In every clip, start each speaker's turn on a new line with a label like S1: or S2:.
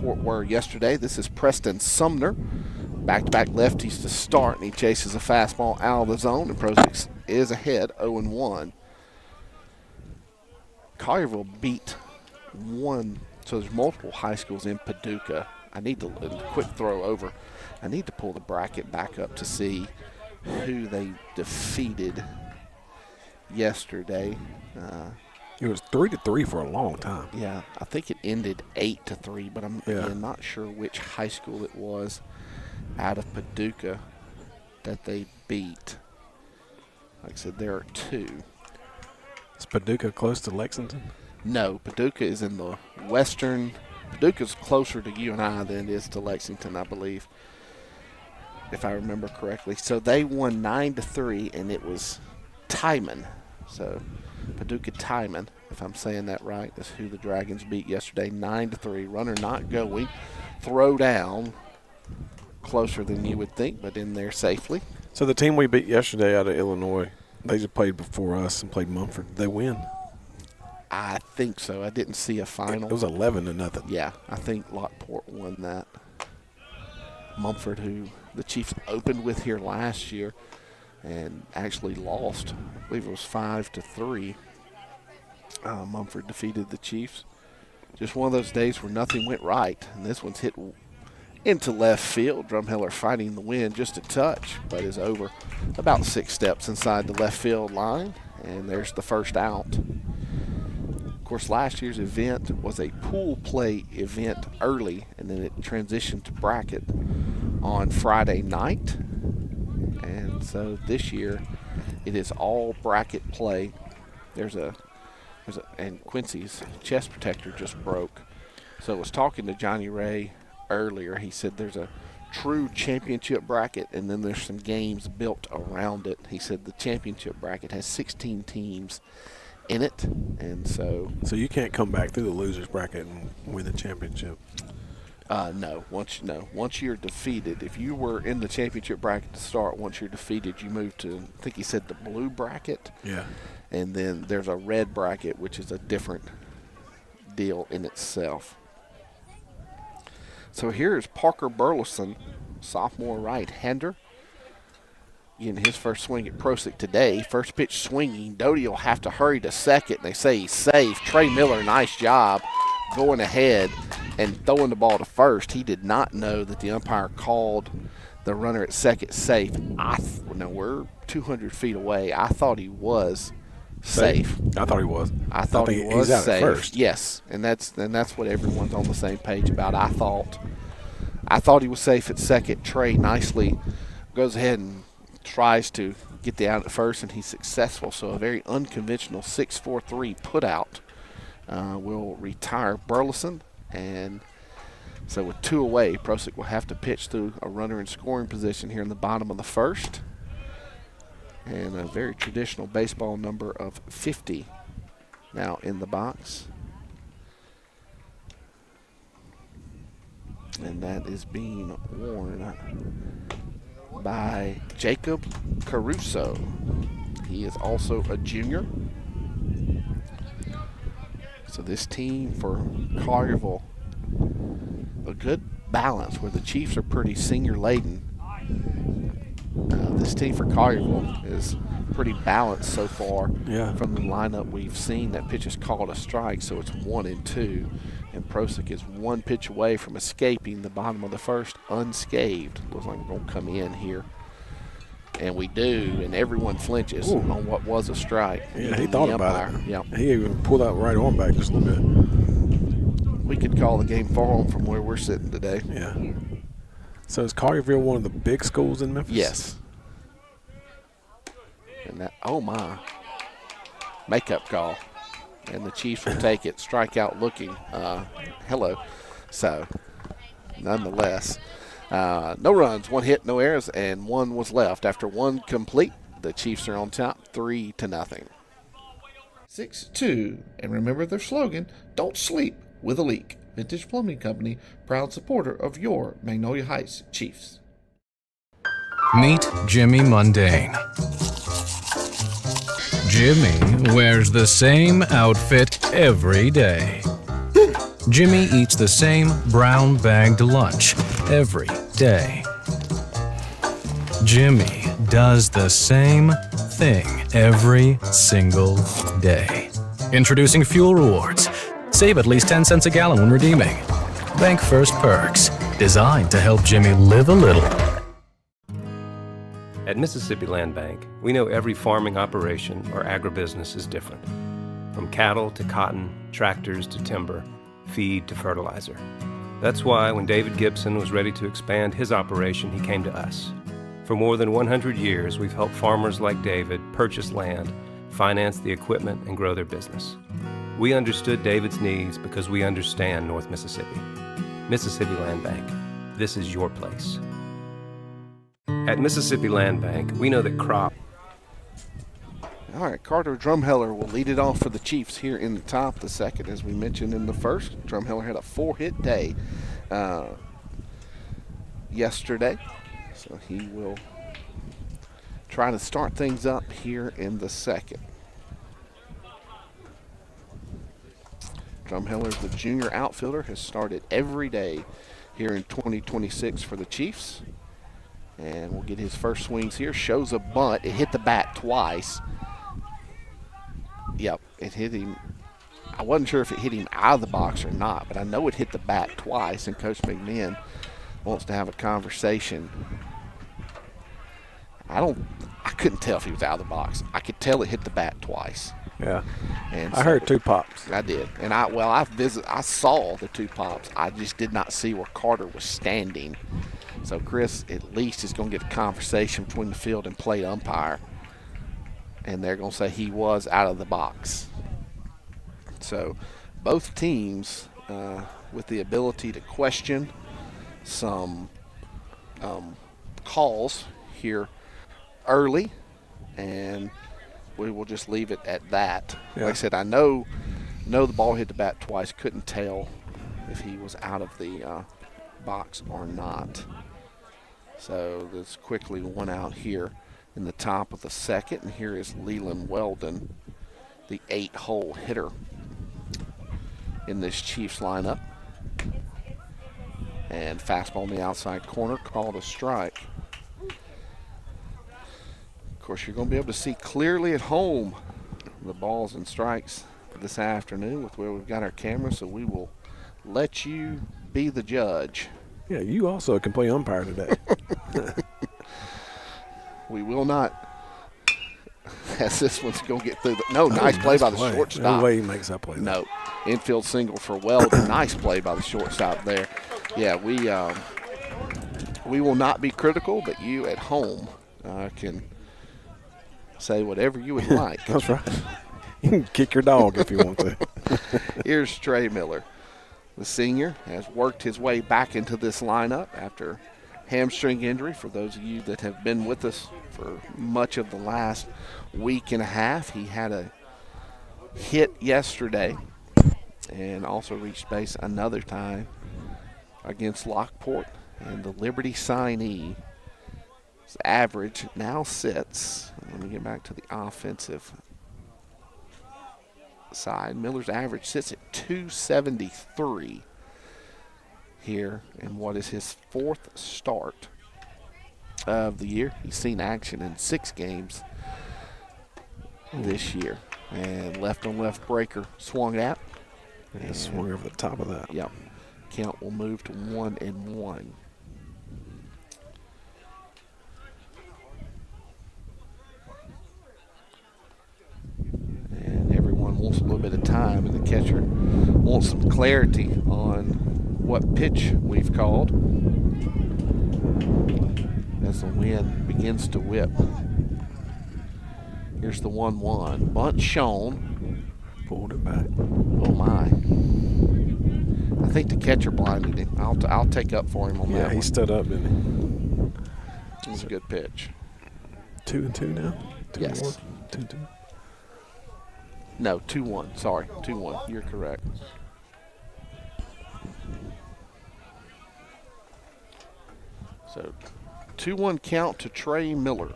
S1: Lockport were yesterday. This is Preston Sumner. Back-to-back lefties to start, and he chases a fastball out of the zone, and Prozik is ahead 0-1. Collierville beat one, so there's multiple high schools in Paducah. I need to, quick throw over, I need to pull the bracket back up to see who they defeated yesterday.
S2: It was 3-3 for a long time.
S1: Yeah, I think it ended 8-3, but I'm not sure which high school it was out of Paducah that they beat. Like I said, there are two.
S2: Is Paducah close to Lexington?
S1: No, Paducah is in the western. Paducah's closer to UNI than it is to Lexington, I believe, if I remember correctly. So they won 9-3, and it was Timon. So Paducah Timon, if I'm saying that right, is who the Dragons beat yesterday, 9-3. Runner not going. Throw down. Closer than you would think, but in there safely.
S2: So the team we beat yesterday out of Illinois, they just played before us and played Mumford. Did they win?
S1: I think so. I didn't see a final.
S2: It was 11-0.
S1: Yeah, I think Lockport won that. Mumford, who the Chiefs opened with here last year and actually lost. I believe it was 5-3. Mumford defeated the Chiefs. Just one of those days where nothing went right, and this one's hit into left field. Drumheller fighting the wind just a touch, but is over about 6 steps inside the left field line, and there's the first out. Of course, last year's event was a pool play event early, and then it transitioned to bracket on Friday night. And so this year it is all bracket play. And Quincy's chest protector just broke. So I was talking to Johnny Ray earlier. He said there's a true championship bracket, and then there's some games built around it. He said the championship bracket has 16 teams in it, and so
S2: you can't come back through the losers bracket and win the championship.
S1: No. Once you're defeated, if you were in the championship bracket to start, once you're defeated, you move to, I think he said, the blue bracket.
S2: Yeah.
S1: And then there's a red bracket, which is a different deal in itself. So here's Parker Burleson, sophomore right-hander, getting his first swing at Prozik today. First pitch swinging. Doty will have to hurry to second. They say he's safe. Trey Miller, nice job going ahead and throwing the ball to first. He did not know that the umpire called the runner at second safe. Now we're 200 feet away. I thought he was safe.
S2: I thought he was.
S1: I thought he was
S2: he's out
S1: safe.
S2: at first.
S1: Yes, and that's what everyone's on the same page about. I thought he was safe at second. Trey nicely goes ahead and tries to get the out at first, and he's successful. So a very unconventional 6-4-3 put out will retire Burleson. And so with 2 away, Prozik will have to pitch through a runner in scoring position here in the bottom of the first. And a very traditional baseball number of 50 now in the box. And that is being worn by Jacob Caruso. He is also a junior. So this team for Collierville, a good balance where the Chiefs are pretty senior laden. This team for Collierville is pretty balanced so far from the lineup we've seen. That pitch is called a strike, so it's 1-2. And Prozik is 1 pitch away from escaping the bottom of the first unscathed. Looks like we're going to come in here. And we do, and everyone flinches on what was a strike.
S2: Yeah, he thought about it.
S1: Yep.
S2: He even pulled that right arm back just a little bit.
S1: We could call the game for him from where we're sitting today.
S2: Yeah. So is Collierville one of the big schools in Memphis?
S1: Yes. And that, oh my, makeup call. And the Chiefs will take it, strikeout looking. Hello. So, nonetheless, no runs, 1 hit, no errors, and 1 was left. After 1 complete, the Chiefs are on top, 3-0. 6-2. And remember their slogan, don't sleep with a leak. Vintage Plumbing Company, proud supporter of your Magnolia Heights Chiefs.
S3: Meet Jimmy Mundane. Jimmy wears the same outfit every day. Jimmy eats the same brown-bagged lunch every day. Jimmy does the same thing every single day. Introducing Fuel Rewards. Save at least 10 cents a gallon when redeeming. Bank First Perks, designed to help Jimmy live a little.
S4: At Mississippi Land Bank, we know every farming operation or agribusiness is different. From cattle to cotton, tractors to timber, feed to fertilizer. That's why when David Gibson was ready to expand his operation, he came to us. For more than 100 years, we've helped farmers like David purchase land, finance the equipment, and grow their business. We understood David's needs because we understand North Mississippi. Mississippi Land Bank. This is your place. At Mississippi Land Bank, we know that crop.
S1: All right, Carter Drumheller will lead it off for the Chiefs here in the top of the second. As we mentioned in the first, Drumheller had a 4-hit day yesterday. So he will try to start things up here in the second. Drumheller, the junior outfielder, has started every day here in 2026 for the Chiefs. And we'll get his first swings here. Shows a bunt. It hit the bat twice. Yep, it hit him. I wasn't sure if it hit him out of the box or not, but I know it hit the bat twice, and Coach McMahon wants to have a conversation. I couldn't tell if he was out of the box. I could tell it hit the bat twice.
S2: Yeah.
S1: And
S2: I heard 2 pops.
S1: I did. And I saw the 2 pops. I just did not see where Carter was standing. So Chris at least is going to get a conversation between the field and plate umpire. And they're going to say he was out of the box. So both teams with the ability to question some calls here early, and we will just leave it at that.
S2: Yeah.
S1: Like I said, I know the ball hit the bat twice. Couldn't tell if he was out of the box or not. So there's quickly one out here in the top of the second, and here is Leland Weldon, the 8-hole hitter in this Chiefs lineup. And fastball in the outside corner, called a strike. Of course, you're going to be able to see clearly at home the balls and strikes this afternoon with where we've got our camera, so we will let you be the judge.
S2: Yeah, you also can play umpire today.
S1: We will not. As this one's going to get through. Nice play by the shortstop.
S2: No way he makes that play.
S1: No. Infield single for Weldon. Nice play by the shortstop there. Yeah, we will not be critical, but you at home can say whatever you would like.
S2: That's right. You can kick your dog if you want to.
S1: Here's Trey Miller. The senior has worked his way back into this lineup after hamstring injury. For those of you that have been with us for much of the last week and a half, he had a hit yesterday and also reached base another time against Lockport. And the Liberty signee, his average now sits, let me get back to the offensive side. Miller's average sits at 273 here in what is his 4th start of the year. He's seen action in 6 games this year. And left on left breaker swung at.
S2: Yeah, swung over the top of that.
S1: Yep. Count will move to 1-1. And everyone wants a little bit of time, and the catcher wants some clarity on what pitch we've called as the wind begins to whip. Here's the 1-1. Bunt shown.
S2: Pulled it back.
S1: Oh, my. I think the catcher blinded him. I'll take up for him on that one.
S2: Yeah, he stood up, didn't
S1: It was a good pitch.
S2: he? 2-2 now? 2-1?
S1: Yes.
S2: 2-2.
S1: No, 2-1. Sorry, 2-1. You're correct. So, 2-1 count to Trey Miller.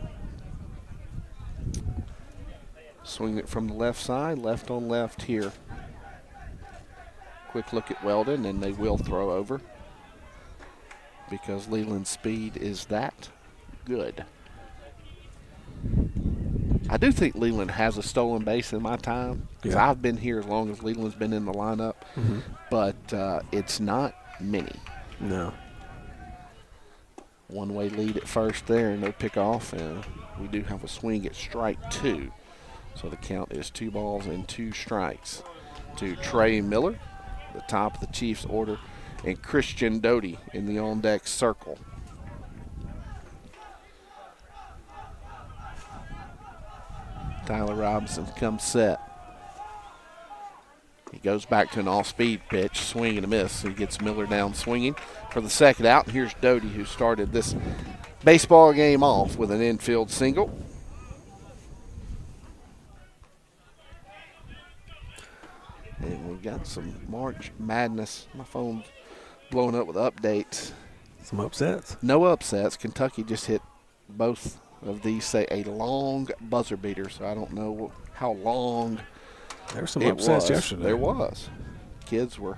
S1: Swing it from the left side, left on left here. Quick look at Weldon, and they will throw over because Leland's speed is that good. I do think Leland has a stolen base in my time because I've been here as long as Leland's been in the lineup, but it's not many.
S2: No.
S1: One-way lead at first there, and no pick off, and we do have a swing at strike 2. So the count is 2 balls and 2 strikes to Trey Miller, the top of the Chiefs order, and Christian Doty in the on-deck circle. Tyler Robinson comes set. He goes back to an off-speed pitch, swing and a miss. He gets Miller down swinging for the second out. And here's Doty, who started this baseball game off with an infield single. And we got some March Madness. My phone's blowing up with updates.
S2: Some upsets?
S1: No upsets. Kentucky just hit both of these, say, a long buzzer beater. So I don't know how long.
S2: There were some upsets yesterday.
S1: There was. Kids were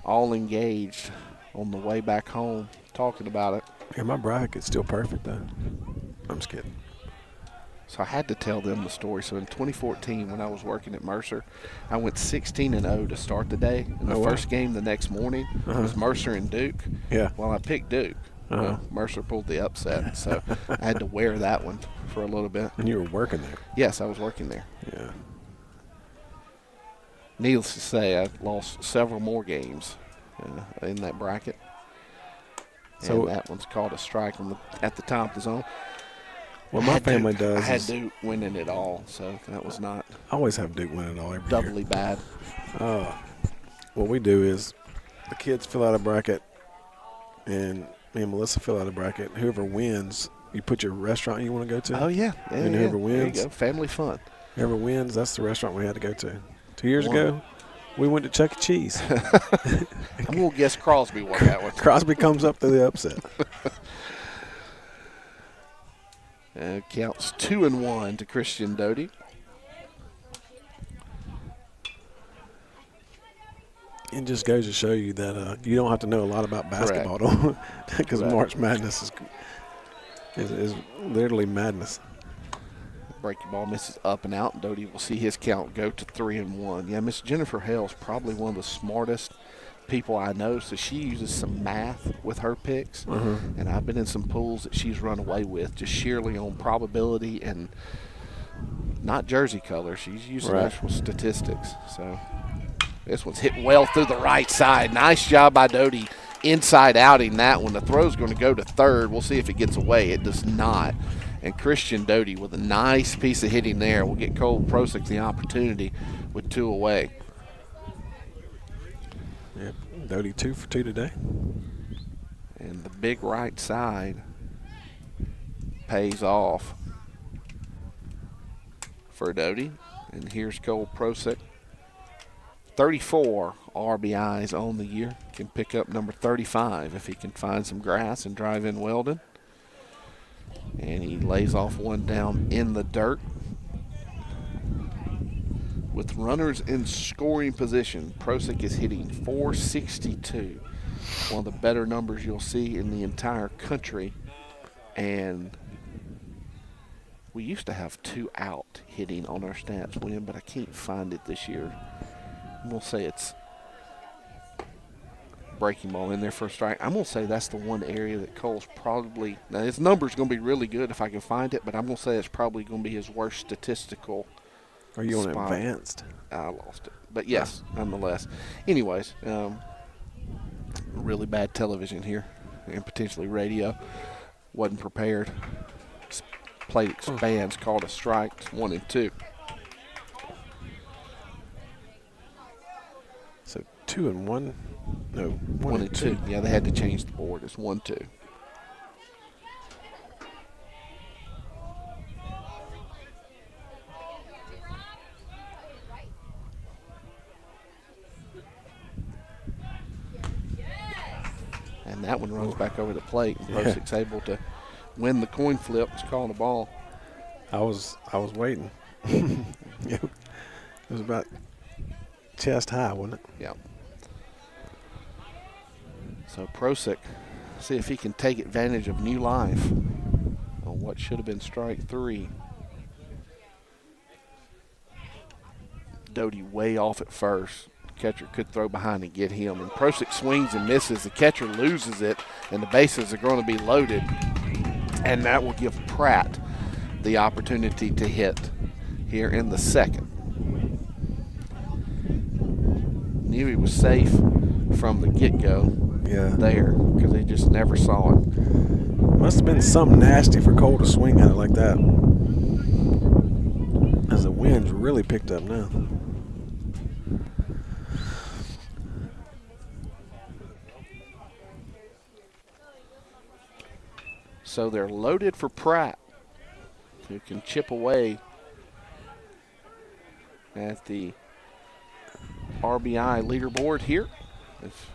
S1: all engaged on the way back home talking about it.
S2: Yeah, my bracket's still perfect, though. I'm just kidding.
S1: So I had to tell them the story. So in 2014, when I was working at Mercer, I went 16-0 to start the day. And the first game the next morning was Mercer and Duke.
S2: Yeah.
S1: Well, I picked Duke. Well, Mercer pulled the upset. So I had to wear that one for a little bit.
S2: And you were working there?
S1: Yes, I was working there.
S2: Yeah.
S1: Needless to say, I lost several more games in that bracket. So and that one's called a strike at the top of the zone.
S2: What my family does
S1: I had Duke winning it all, so that was not.
S2: I always have Duke winning it all every
S1: doubly bad.
S2: What we do is the kids fill out a bracket, and me and Melissa fill out a bracket. Whoever wins, you put your restaurant you want to go to.
S1: Oh, yeah.
S2: And whoever wins.
S1: There you go. Family fun.
S2: Whoever wins, that's the restaurant we had to go to. 2 years ago, we went to Chuck E. Cheese.
S1: I'm going to guess Crosby won that one.
S2: Crosby comes up through the upset.
S1: Counts 2-1 to Christian Doty.
S2: It just goes to show you that you don't have to know a lot about basketball, because March Madness is literally madness.
S1: Breaking ball misses up and out. Doty will see his count go to 3-1. Yeah, Miss Jennifer Hale's probably one of the smartest people I know, so she uses some math with her picks, and I've been in some pools that she's run away with just sheerly on probability and not jersey color. She's using actual statistics. So this one's hit well through the right side. Nice job by Doty inside outing that one. The throw's going to go to third. We'll see if it gets away. It does not. And Christian Doty with a nice piece of hitting there will get Cole Prosick the opportunity with 2 away.
S2: Yep, Doty 2 for 2 today.
S1: And the big right side pays off for Doty. And here's Cole Prosick. 34 RBIs on the year. Can pick up number 35 if he can find some grass and drive in Weldon. And he lays off one down in the dirt. With runners in scoring position, Prosick is hitting .462. One of the better numbers you'll see in the entire country. And we used to have 2 out hitting on our stats win, but I can't find it this year. We'll say it's breaking ball in there for a strike. I'm going to say that's the one area that Cole's probably – now his number's going to be really good if I can find it, but I'm going to say it's probably going to be his worst statistical
S2: Are you
S1: spot.
S2: on advanced?
S1: I lost it. But, yes, nonetheless. Anyways, really bad television here and potentially radio. Wasn't prepared. Plate expands, called a strike. It's 1-2.
S2: So 2-1. No,
S1: 1-2. Yeah, they had to change the board. It's 1-2. And that one runs back over the plate. And Prosick's able to win the coin flip. It's calling the ball.
S2: I was waiting. It was about chest high, wasn't it?
S1: Yeah. So Prosick, see if he can take advantage of new life on what should have been strike 3. Doty way off at first. Catcher could throw behind and get him. And Prosick swings and misses. The catcher loses it, and the bases are going to be loaded. And that will give Pratt the opportunity to hit here in the second. Knew he was safe from the get-go there because they just never saw it.
S2: Must have been something nasty for Cole to swing at it like that, as the wind's really picked up now.
S1: So they're loaded for Pratt, who can chip away at the RBI leaderboard here. If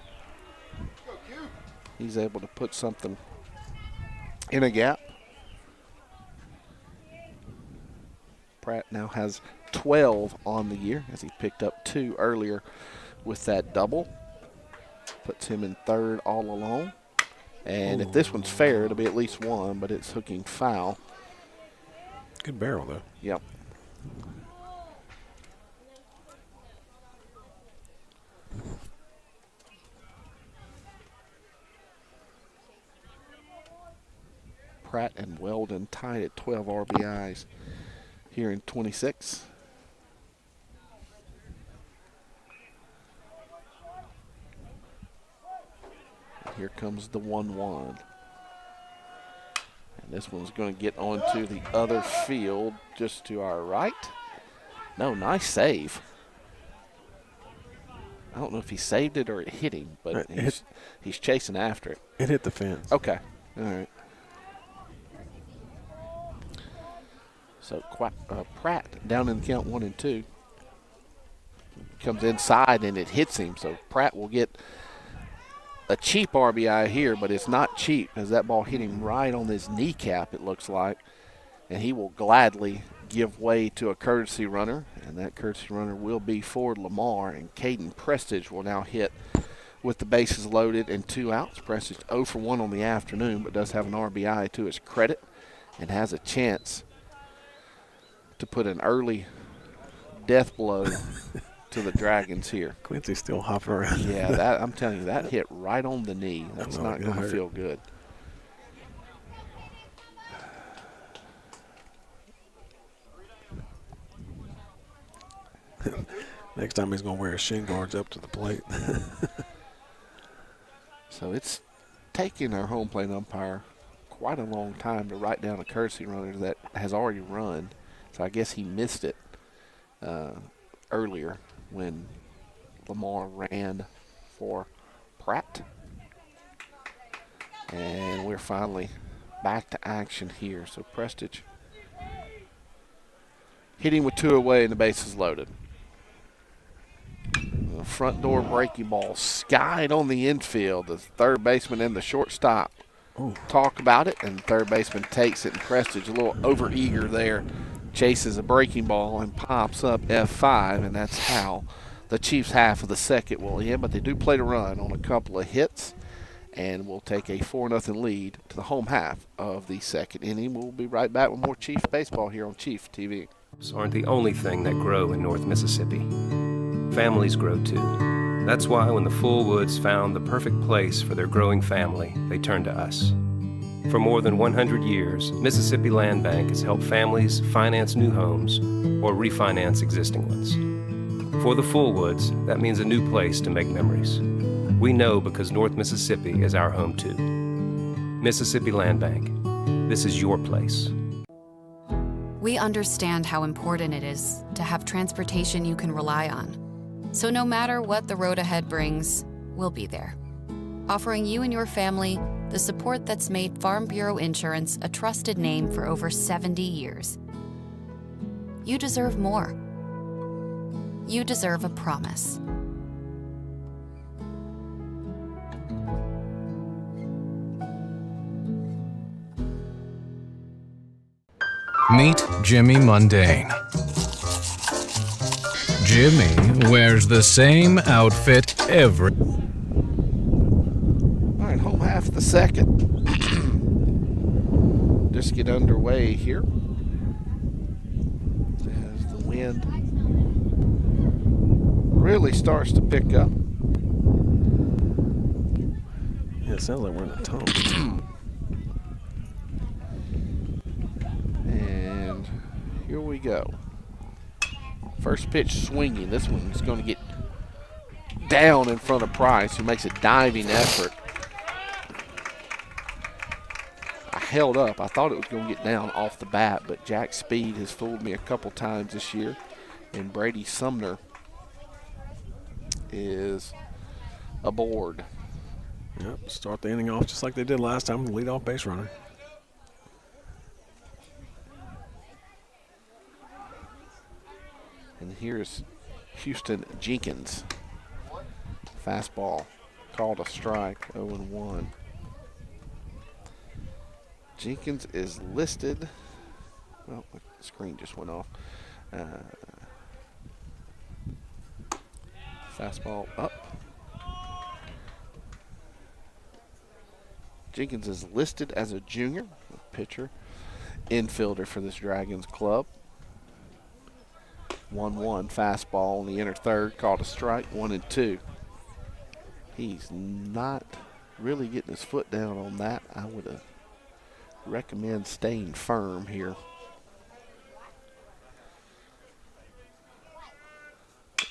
S1: he's able to put something in a gap. Pratt now has 12 on the year as he picked up 2 earlier with that double. Puts him in third all alone. And if this one's fair, it'll be at least 1, but it's hooking foul.
S2: Good barrel, though.
S1: Yep. Pratt and Weldon tied at 12 RBIs here in 26. And here comes the 1-1. And this one's going to get onto the other field just to our right. No, nice save. I don't know if he saved it or it hit him, but he's chasing after it.
S2: It hit the fence.
S1: Okay. All right. So Pratt down in the count 1 and 2. Comes inside and it hits him. So Pratt will get a cheap RBI here, but it's not cheap as that ball hit him right on his kneecap, it looks like. And he will gladly give way to a courtesy runner. And that courtesy runner will be Ford Lamar. And Caden Prestige will now hit with the bases loaded and 2 outs. Prestige 0 for 1 on the afternoon, but does have an RBI to his credit and has a chance to put an early death blow to the Dragons here.
S2: Quincy's still hopping around.
S1: Yeah, that, I'm telling you, that hit right on the knee. That's not going to feel good.
S2: Next time he's going to wear his shin guards up to the plate.
S1: So it's taking our home plate umpire quite a long time to write down a courtesy runner that has already run. So I guess he missed it earlier when Lamar ran for Pratt. And we're finally back to action here. So Prestige hitting with 2 away and the bases loaded. The front door breaking ball skied on the infield. The third baseman and the shortstop talk about it, and the third baseman takes it, and Prestige a little overeager there. Chases a breaking ball and pops up F5, and that's how the Chiefs' half of the second will end. But they do play to run on a couple of hits, and we'll take a 4-0 lead to the home half of the second inning. We'll be right back with more Chiefs baseball here on Chief TV.
S4: Aren't the only thing that grow in North Mississippi. Families grow too. That's why when the Fullwoods found the perfect place for their growing family, they turned to us. For more than 100 years, Mississippi Land Bank has helped families finance new homes or refinance existing ones. For the Fullwoods, that means a new place to make memories. We know because North Mississippi is our home too. Mississippi Land Bank, this is your place.
S5: We understand how important it is to have transportation you can rely on. So no matter what the road ahead brings, we'll be there, offering you and your family the support that's made Farm Bureau Insurance a trusted name for over 70 years. You deserve more. You deserve a promise.
S3: Meet Jimmy Mundane. Jimmy wears the same outfit every...
S1: Home half of the second. Just get underway here. As the wind really starts to pick up.
S2: Yeah, it sounds like we're in a tunnel.
S1: And here we go. First pitch swinging. This one's going to get down in front of Price, who makes a diving effort. I held up. I thought it was going to get down off the bat, but Jack Speed has fooled me a couple times this year. And Brady Sumner is aboard.
S2: Yep, start the inning off just like they did last time, lead off base runner.
S1: And here's Houston Jenkins. Fastball called a strike, 0-1. Jenkins is listed. Well, the screen just went off. Fastball up. Jenkins is listed as a junior, a pitcher, infielder for this Dragons club. 1-1 fastball in the inner third, called a strike, 1-2. He's not really getting his foot down on that. I would recommend staying firm here.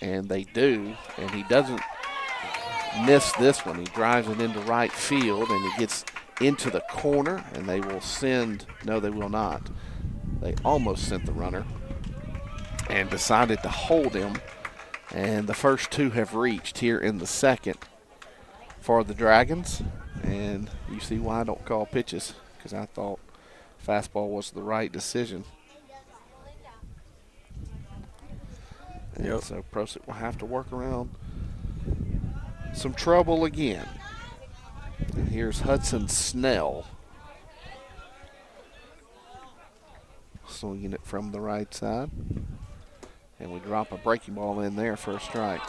S1: And they do, and he doesn't miss this one. He drives it into right field, and it gets into the corner, and they will send, no, they will not. They almost sent the runner and decided to hold him, and the first two have reached here in the second for the Dragons. And you see why I don't call pitches, because I thought fastball was the right decision. And
S2: yep.
S1: So Prosit will have to work around some trouble again. And here's Hudson Snell swinging it from the right side. And we drop a breaking ball in there for a strike.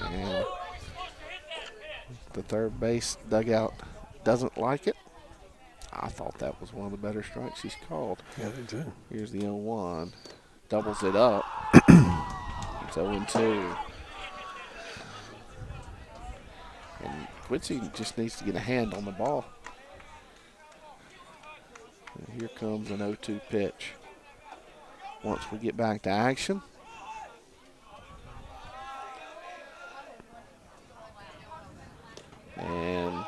S1: And the third base dugout doesn't like it. I thought that was one of the better strikes he's called.
S2: Yeah, they do.
S1: Here's the 0-1. Doubles it up. It's 0-2. And Quincy just needs to get a hand on the ball. And here comes an 0-2 pitch. Once we get back to action. And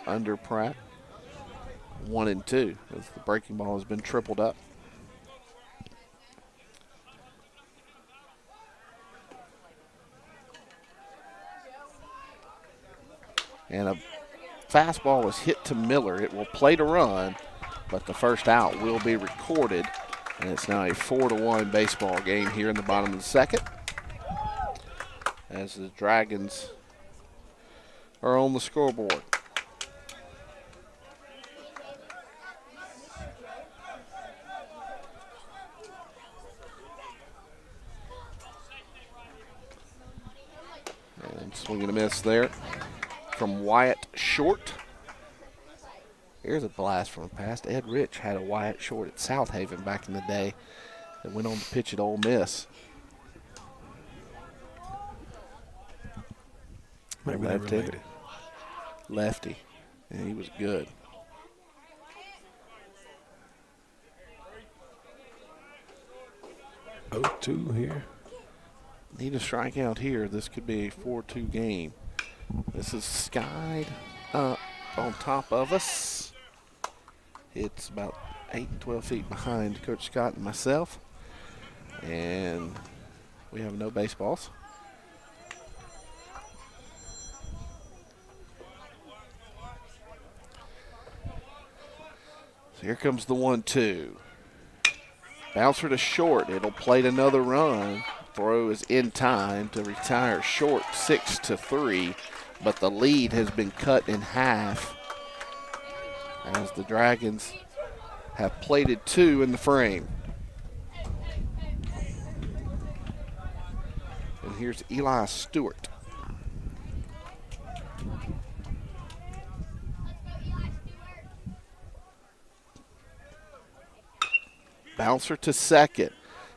S1: under Pratt. 1-2 as the breaking ball has been tripled up. And a fastball was hit to Miller. It will play to run, but the first out will be recorded. And it's now a 4-1 baseball game here in the bottom of the second, as the Dragons are on the scoreboard. And swing and a miss there from Wyatt Short. Here's a blast from the past. Ed Rich had a Wyatt Short at South Haven back in the day that went on to pitch at Ole Miss.
S2: Maybe they related.
S1: Lefty. And he was good.
S2: Oh, 2 here.
S1: Need a strikeout here. This could be a 4-2 game. This is skied up on top of us. It's about 12 feet behind Coach Scott and myself. And we have no baseballs. So here comes the 1-2. Bouncer to short. It'll plate another run. Throw is in time to retire Short 6-3, but the lead has been cut in half as the Dragons have plated 2 in the frame. And here's Eli Stewart. Bouncer to second.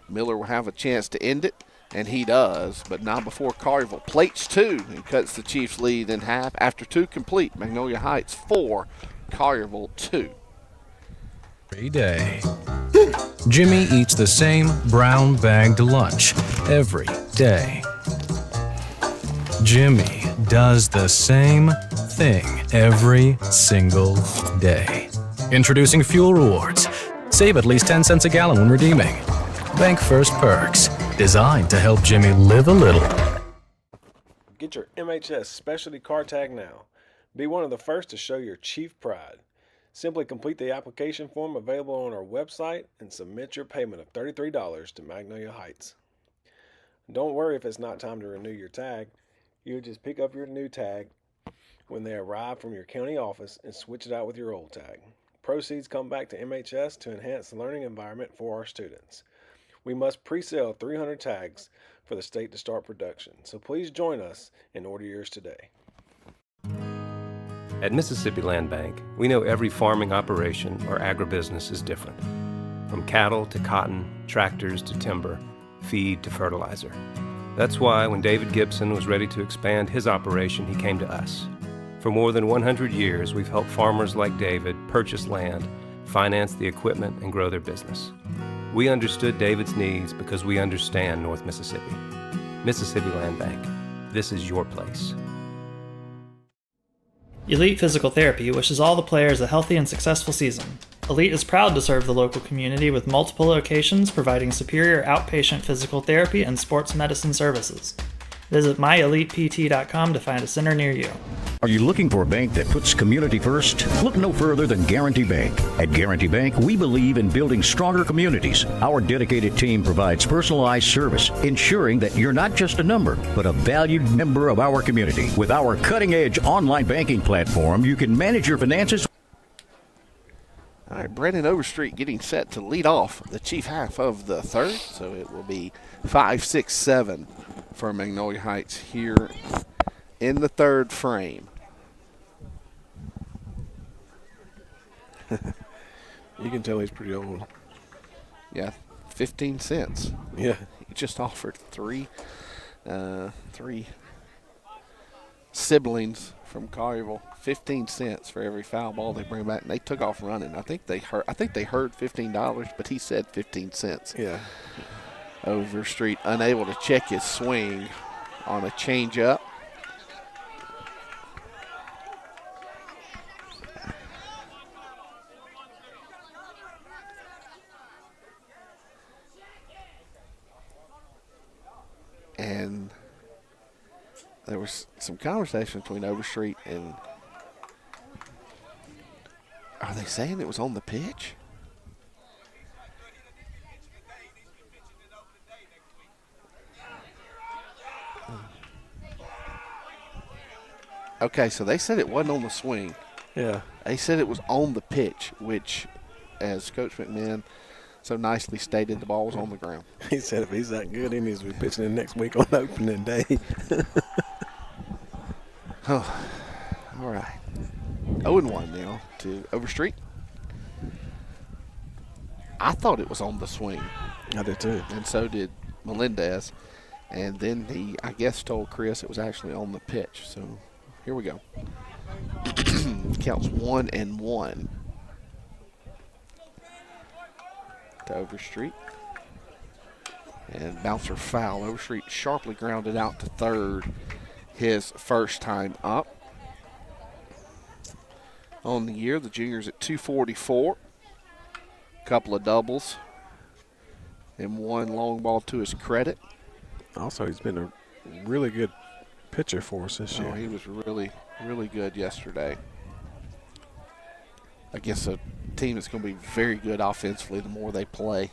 S1: Miller will have a chance to end it, and he does, but not before Collierville plates two and cuts the Chiefs' lead in half. After two complete, Magnolia Heights 4, Collierville 2.
S3: Every day. Jimmy eats the same brown bagged lunch every day. Jimmy does the same thing every single day. Introducing Fuel Rewards. Save at least 10 cents a gallon when redeeming. Bank First Perks, designed to help Jimmy live a little.
S2: Get your MHS specialty car tag now. Be one of the first to show your Chief pride. Simply complete the application form available on our website and submit your payment of $33 to Magnolia Heights. Don't worry if it's not time to renew your tag. You just pick up your new tag when they arrive from your county office and switch it out with your old tag. Proceeds come back to MHS to enhance the learning environment for our students. We must pre-sale 300 tags for the state to start production, so please join us and order yours today.
S4: At Mississippi Land Bank, we know every farming operation or agribusiness is different. From cattle to cotton, tractors to timber, feed to fertilizer. That's why when David Gibson was ready to expand his operation, he came to us. For more than 100 years, we've helped farmers like David purchase land, finance the equipment, and grow their business. We understood David's needs because we understand North Mississippi. Mississippi Land Bank. This is your place.
S6: Elite Physical Therapy wishes all the players a healthy and successful season. Elite is proud to serve the local community with multiple locations providing superior outpatient physical therapy and sports medicine services. Visit myelitept.com to find a center near you.
S7: Are you looking for a bank that puts community first? Look no further than Guarantee Bank. At Guarantee Bank, we believe in building stronger communities. Our dedicated team provides personalized service, ensuring that you're not just a number, but a valued member of our community. With our cutting-edge online banking platform, you can manage your finances.
S1: All right, Brandon Overstreet getting set to lead off the Chief half of the third, so it will be 5-6-7 for Magnolia Heights here in the third frame.
S2: You can tell he's pretty old.
S1: Yeah, 15 cents.
S2: Yeah.
S1: He just offered three siblings from Collierville 15 cents for every foul ball they bring back, and they took off running. I think they heard $15, but he said 15 cents.
S2: Yeah.
S1: Overstreet unable to check his swing on a changeup. And there was some conversation between Overstreet and, are they saying it was on the pitch? Okay, so they said it wasn't on the swing.
S2: Yeah.
S1: They said it was on the pitch, which, as Coach McMahon so nicely stated, the ball was on the ground.
S2: He said if he's that good, he needs to be pitching in next week on opening day.
S1: Oh, all right. 0-1 now to Overstreet. I thought it was on the swing.
S2: I did too.
S1: And so did Melendez. And then he, I guess, told Chris it was actually on the pitch. So here we go. Counts 1-1 to Overstreet. And bouncer foul. Overstreet sharply grounded out to third his first time up. On the year, the junior's at 244. Couple of doubles and one long ball to his credit.
S2: Also, he's been a really good pitcher for us this year.
S1: He was really, really good yesterday. I guess a team that's going to be very good offensively the more they play.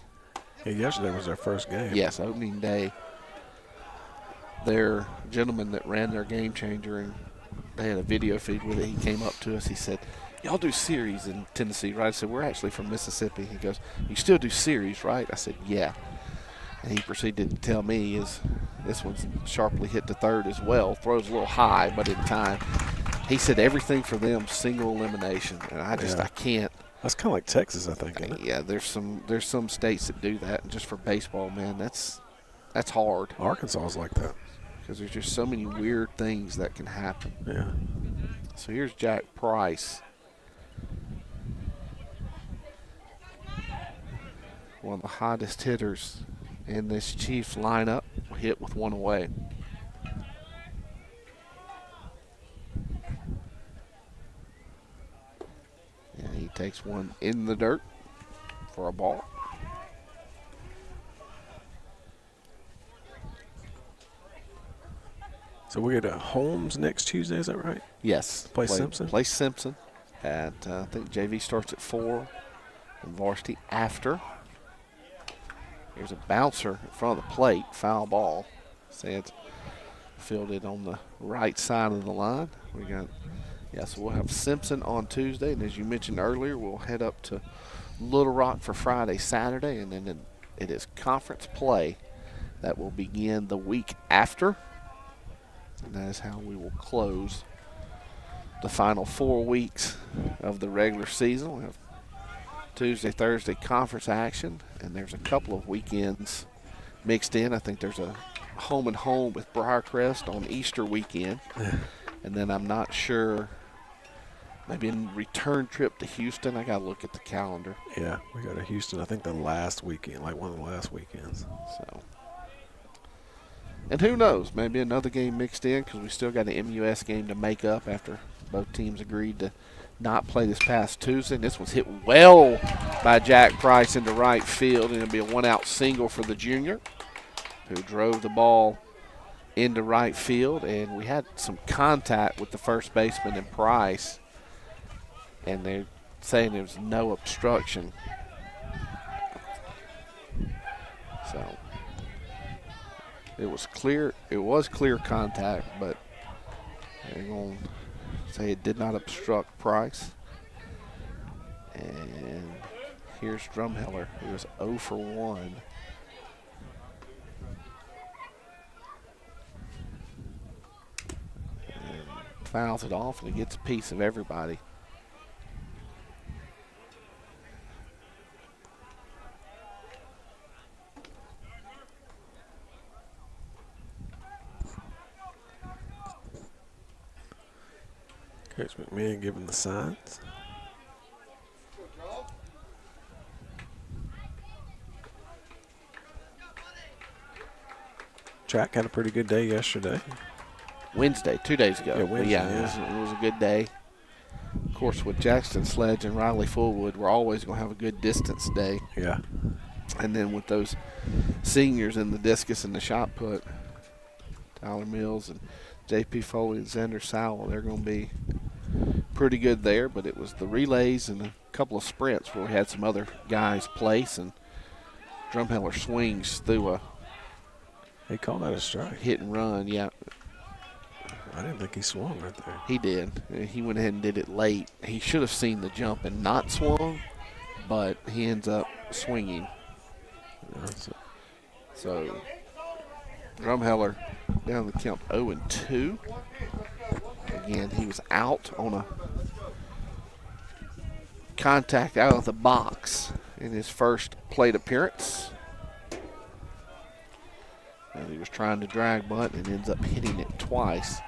S2: Yeah, yesterday was their first game.
S1: Yes, opening day. Their gentleman that ran their game changer, and they had a video feed with it, he came up to us. He said, y'all do series in Tennessee, right? I said, we're actually from Mississippi. He goes, you still do series, right? I said, yeah. And he proceeded to tell me this one's sharply hit to third as well. Throws a little high, but in time. He said everything for them, single elimination. And I can't.
S2: That's kind of like Texas, I think, isn't it?
S1: Yeah, there's some states that do that. And just for baseball, man, that's hard.
S2: Arkansas is like that.
S1: Because there's just so many weird things that can happen.
S2: Yeah.
S1: So here's Jack Price. One of the hottest hitters in this Chiefs lineup, hit with one away. And he takes one in the dirt for a ball.
S2: So we get a Holmes next Tuesday, is that right?
S1: Yes.
S2: Play Simpson?
S1: Play Simpson. At, I think JV starts at 4 and varsity after. Here's a bouncer in front of the plate, foul ball. Say it's fielded on the right side of the line. So we'll have Simpson on Tuesday, and as you mentioned earlier, we'll head up to Little Rock for Friday, Saturday, and then it is conference play that will begin the week after. And that is how we will close the final 4 weeks of the regular season. We have Tuesday, Thursday conference action, and there's a couple of weekends mixed in. I think there's a home and home with Briarcrest on Easter weekend. And then I'm not sure, maybe a return trip to Houston. I got to look at the calendar.
S2: Yeah, we go to Houston, I think the last weekend, like one of the last weekends.
S1: So, and who knows, maybe another game mixed in because we still got an MUS game to make up after both teams agreed to not play this past Tuesday. And this was hit well by Jack Price into right field, and it'll be a one-out single for the junior who drove the ball into right field. And we had some contact with the first baseman and Price, and they're saying there was no obstruction. So it was clear contact, but they're going to say it did not obstruct Price. And here's Drumheller, who was 0 for 1. And fouls it off, and he gets a piece of everybody.
S2: Coach McMahon giving the signs. Track had a pretty good day yesterday.
S1: Wednesday, 2 days ago.
S2: Yeah, Wednesday,
S1: It was a good day. Of course, with Jackson Sledge and Riley Fullwood, we're always going to have a good distance day.
S2: Yeah.
S1: And then with those seniors in the discus and the shot put, Tyler Mills and J.P. Foley and Xander Sowell, they're going to be pretty good there. But it was the relays and a couple of sprints where we had some other guys place, and Drumheller swings through a
S2: He called that a strike.
S1: hit and run, yeah.
S2: I didn't think he swung right there.
S1: He did. He went ahead and did it late. He should have seen the jump and not swung, but he ends up swinging. So Drumheller down the count 0-2. Again, he was out on a contact out of the box in his first plate appearance. And he was trying to drag bunt and ends up hitting it twice.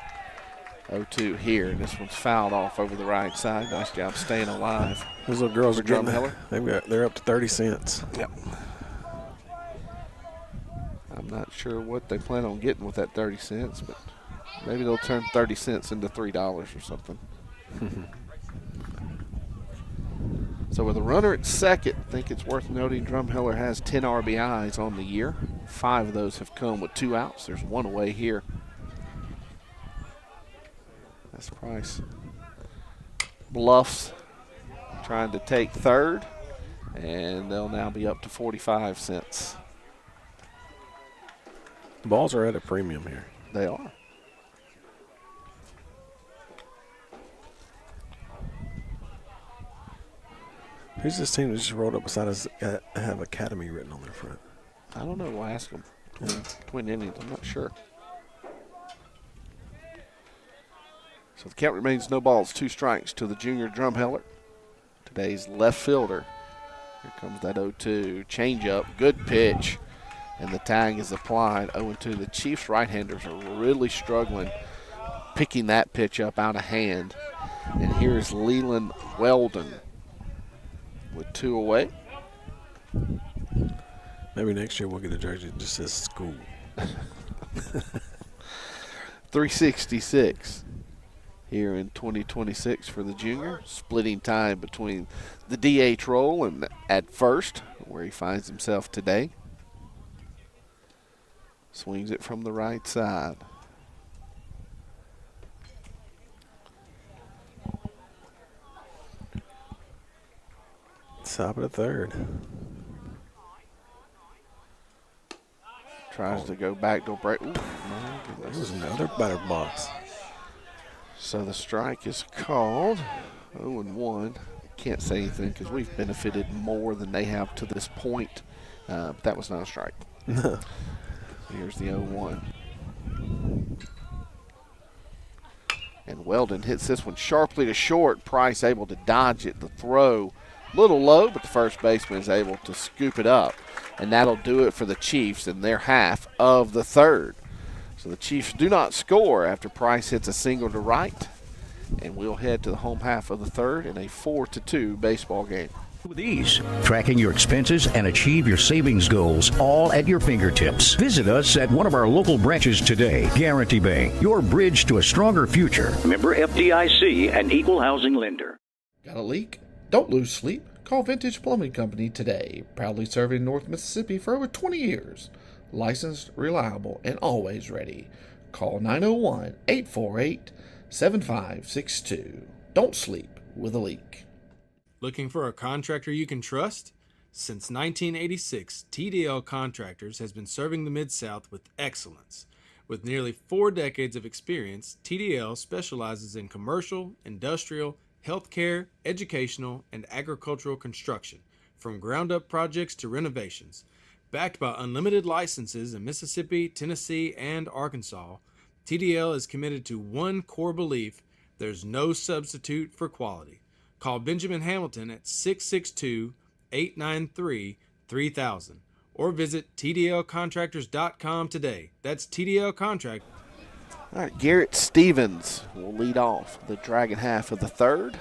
S1: 0-2 here, and this one's fouled off over the right side. Nice job staying alive.
S2: Those little girls
S1: For
S2: are getting
S1: Drumheller.
S2: they're up to 30 cents.
S1: Yep. I'm not sure what they plan on getting with that 30 cents, but maybe they'll turn 30 cents into $3 or something. So with a runner at second, I think it's worth noting Drumheller has 10 RBIs on the year. 5 of those have come with 2 outs. There's 1 away here. That's Price. Bluffs trying to take third, and they'll now be up to 45 cents.
S2: Balls are at a premium here.
S1: They are.
S2: Who's this team that just rolled up beside us have Academy written on their front?
S1: I don't know. We'll ask them. Twin innings, I'm not sure. So the count remains no balls, 2 strikes to the junior Drumheller to today's left fielder. Here comes that 0-2. Changeup, good pitch, and the tag is applied. 0-2. The Chiefs right-handers are really struggling picking that pitch up out of hand. And here's Leland Weldon with 2 away.
S2: Maybe next year we'll get a jersey that just says school.
S1: 366 here in 2026 for the junior. Splitting time between the DH role and at first, where he finds himself today. Swings it from the right side.
S2: Top of the third.
S1: Tries to go back to break. Ooh, my goodness.
S2: This is another batter box.
S1: So the strike is called. 0-1. Can't say anything because we've benefited more than they have to this point. But that was not a strike.
S2: No.
S1: Here's the 0-1. And Weldon hits this one sharply to short. Price able to dodge it. The throw a little low, but the first baseman is able to scoop it up. And that'll do it for the Chiefs in their half of the third. So the Chiefs do not score after Price hits a single to right. And we'll head to the home half of the third in a 4-2 baseball game.
S7: With ease, tracking your expenses and achieve your savings goals all at your fingertips. Visit us at one of our local branches today. Guarantee Bank, your bridge to a stronger future. Member FDIC and equal housing lender.
S1: Got a leak? Don't lose sleep. Call Vintage Plumbing Company today. Proudly serving North Mississippi for over 20 years. Licensed, reliable, and always ready. Call 901-848-7562. Don't sleep with a leak.
S8: Looking for a contractor you can trust? Since 1986, TDL Contractors has been serving the Mid-South with excellence. With nearly 4 decades of experience, TDL specializes in commercial, industrial, healthcare, educational, and agricultural construction, from ground-up projects to renovations. Backed by unlimited licenses in Mississippi, Tennessee, and Arkansas, TDL is committed to one core belief: there's no substitute for quality. Call Benjamin Hamilton at 662-893-3000 or visit tdlcontractors.com today. That's TDL Contract.
S1: All right, Garrett Stevens will lead off the Dragon half of the third.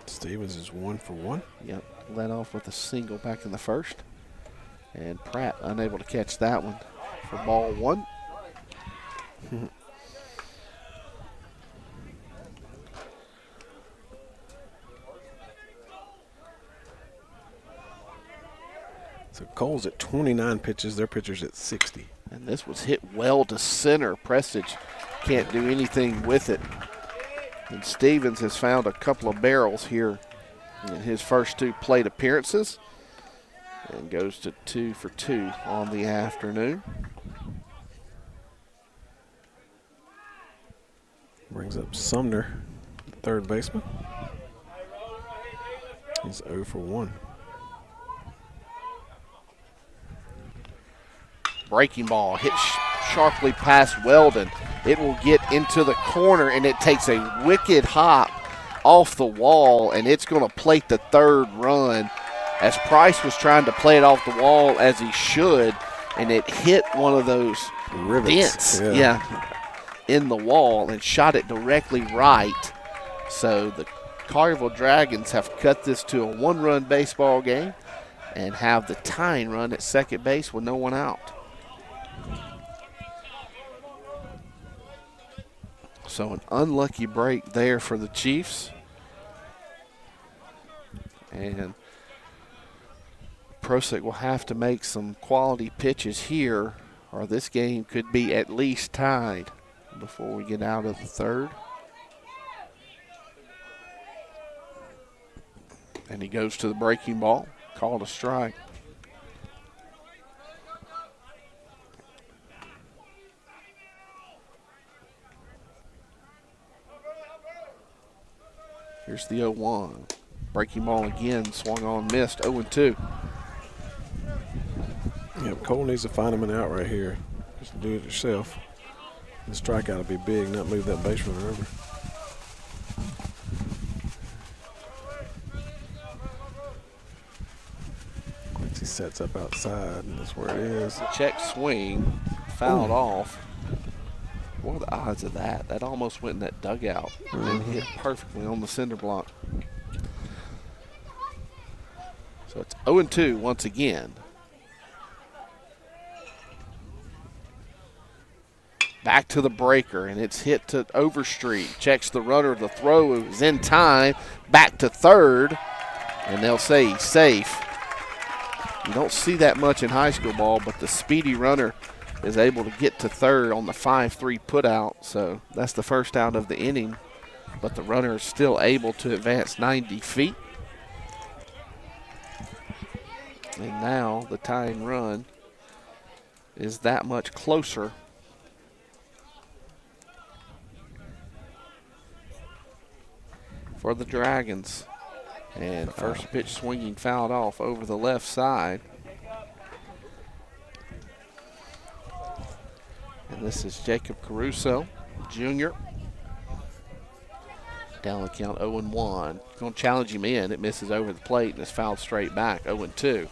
S2: Stevens is 1 for 1.
S1: Yep, led off with a single back in the first. And Pratt unable to catch that one for ball 1.
S2: So Cole's at 29 pitches. Their pitcher's at 60.
S1: And this was hit well to center. Prestage can't do anything with it. And Stevens has found a couple of barrels here in his first 2 plate appearances and goes to 2 for 2 on the afternoon.
S2: Brings up Sumner, third baseman. He's 0 for 1.
S1: Breaking ball hit sharply past Weldon. It will get into the corner, and it takes a wicked hop off the wall, and it's going to plate the third run as Price was trying to play it off the wall as he should, and it hit one of those
S2: rivets
S1: dents in the wall and shot it directly right. So the Collierville Dragons have cut this to a 1-run baseball game and have the tying run at second base with no one out. So an unlucky break there for the Chiefs. And Prosick will have to make some quality pitches here, or this game could be at least tied before we get out of the third. And he goes to the breaking ball, called a strike. Here's the 0-1. Breaking ball again, swung on, missed, 0-2.
S2: Yep, Cole needs to find him an out right here. Just do it yourself. The strikeout will be big, not move that base runner over. sets up outside, and that's where it is.
S1: Check swing, fouled off. What are the odds of that? That almost went in that dugout and hit perfectly on the cinder block. So it's 0-2 once again. Back to the breaker, and it's hit to Overstreet. Checks the runner. The throw is in time. Back to third, and they'll say he's safe. You don't see that much in high school ball, but the speedy runner is able to get to third on the 5-3 putout. So that's the first out of the inning, but the runner is still able to advance 90 feet. And now the tying run is that much closer. For the Dragons. And first pitch swinging fouled off over the left side. And this is Jacob Caruso, Jr. Down the count 0-1. Going to challenge him in. It misses over the plate and is fouled straight back, 0-2.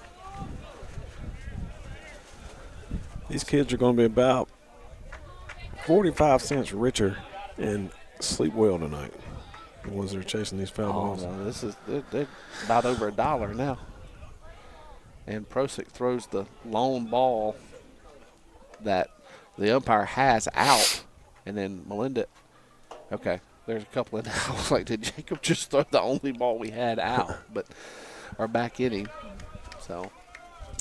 S2: These kids are going to be about 45 cents richer and sleep well tonight. The ones that are chasing these foul balls.
S1: No, they're about over $1 now. And Prosick throws the lone ball that the umpire has out, and then Melinda. Okay, there's a couple of. I was like, did Jacob just throw the only ball we had out? But our back inning. So,